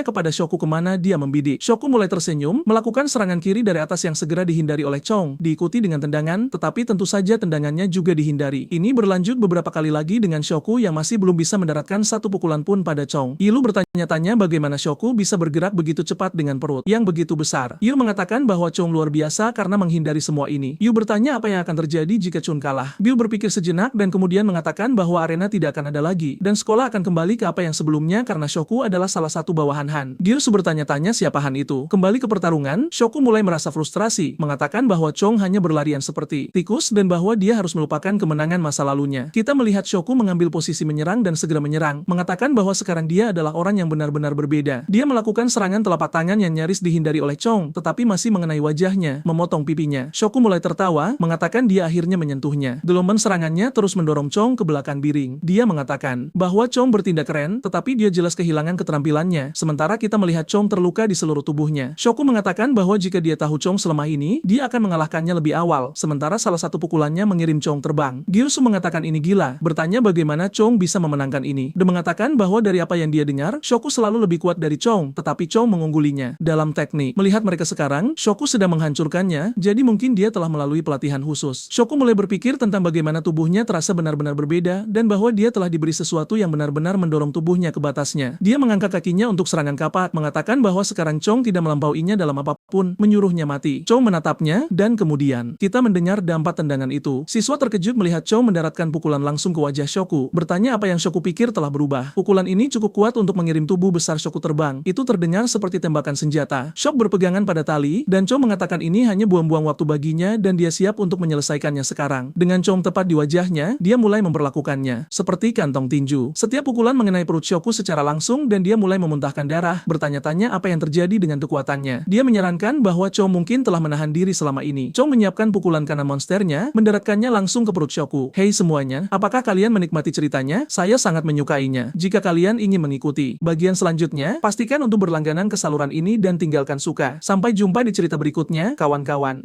Speaker 1: kepada Shoku kemana dia membidik. Shoku mulai tersenyum, melakukan serangan kiri dari atas yang segera dihindari oleh Chong, diikuti dengan tendangan, tetapi tentu saja tendangannya juga dihindari. Ini berlanjut beberapa kali lagi dengan Shoku yang masih belum bisa mendaratkan satu pukulan pun pada Chong. Yilu bertanya-tanya bagaimana Shoku bisa bergerak begitu cepat dengan perut yang begitu besar. Yu mengatakan bahwa Chong luar biasa karena menghindari semua ini. Yu bertanya apa yang akan terjadi jika Chun kalah. Bill berpikir sejenak dan kemudian mengatakan bahwa arena tidak akan ada lagi, dan sekolah akan kembali ke apa yang sebelumnya karena Shoku adalah salah satu bawahan Han. Gilsu bertanya-tanya siapa Han itu. Kembali ke pertarungan, Shoku mulai merasa frustrasi, mengatakan bahwa Chong hanya berlarian seperti tikus dan bahwa dia harus melupakan kemenangan masa lalunya. Kita melihat Shoku mengambil posisi menyerang dan segera menyerang, mengatakan bahwa sekarang dia adalah orang yang benar-benar berbeda. Dia melakukan serangan telapak tangan yang nyaris dihindari oleh Chong, tetapi masih mengenai wajahnya, tangannya, memotong pipinya. Shoku mulai tertawa, mengatakan dia akhirnya menyentuhnya. Gelombang serangannya terus mendorong Chong ke belakang biring. Dia mengatakan bahwa Chong bertindak keren, tetapi dia jelas kehilangan keterampilannya, sementara kita melihat Chong terluka di seluruh tubuhnya. Shoku mengatakan bahwa jika dia tahu Chong selemah ini, dia akan mengalahkannya lebih awal, sementara salah satu pukulannya mengirim Chong terbang. Gilsu mengatakan ini gila, bertanya bagaimana Chong bisa memenangkan ini. Dia mengatakan bahwa dari apa yang dia dengar, Shoku selalu lebih kuat dari Chong, tetapi Chong mengunggulinya dalam teknik. Melihat mereka sekarang, Shoku sedang menghancurkannya, jadi mungkin dia telah melalui pelatihan khusus. Shoku mulai berpikir tentang bagaimana tubuhnya terasa benar-benar berbeda, dan bahwa dia telah diberi sesuatu yang benar-benar mendorong tubuhnya ke batasnya. Dia mengangkat kakinya untuk serangan kapak, mengatakan bahwa sekarang Chong tidak melampauinya dalam apapun, menyuruhnya mati. Chong menatapnya, dan kemudian, kita mendengar dampak tendangan itu. Siswa terkejut melihat Chong mendaratkan pukulan langsung ke wajah Shoku, bertanya apa yang Shoku pikir telah berubah. Pukulan ini cukup kuat untuk mengirim tubuh besar Shoku terbang. Itu terdengar seperti tembakan senjata. Shock berpegangan pada tali, dan Chong mengatakan ini hanya buang-buang waktu baginya dan dia siap untuk menyelesaikannya sekarang. Dengan Chong tepat di wajahnya, dia mulai memperlakukannya seperti kantong tinju. Setiap pukulan mengenai perut Shoku secara langsung dan dia mulai memuntahkan darah, bertanya-tanya apa yang terjadi dengan kekuatannya. Dia menyarankan bahwa Chong mungkin telah menahan diri selama ini. Chong menyiapkan pukulan kanan monsternya, mendaratkannya langsung ke perut Shoku. Hei semuanya, apakah kalian menikmati ceritanya? Saya sangat menyukainya. Jika kalian ingin mengikuti bagian selanjutnya, pastikan untuk berlangganan ke saluran ini dan tinggalkan suka. Sampai jumpa di cerita berikutnya, kawan-kawan.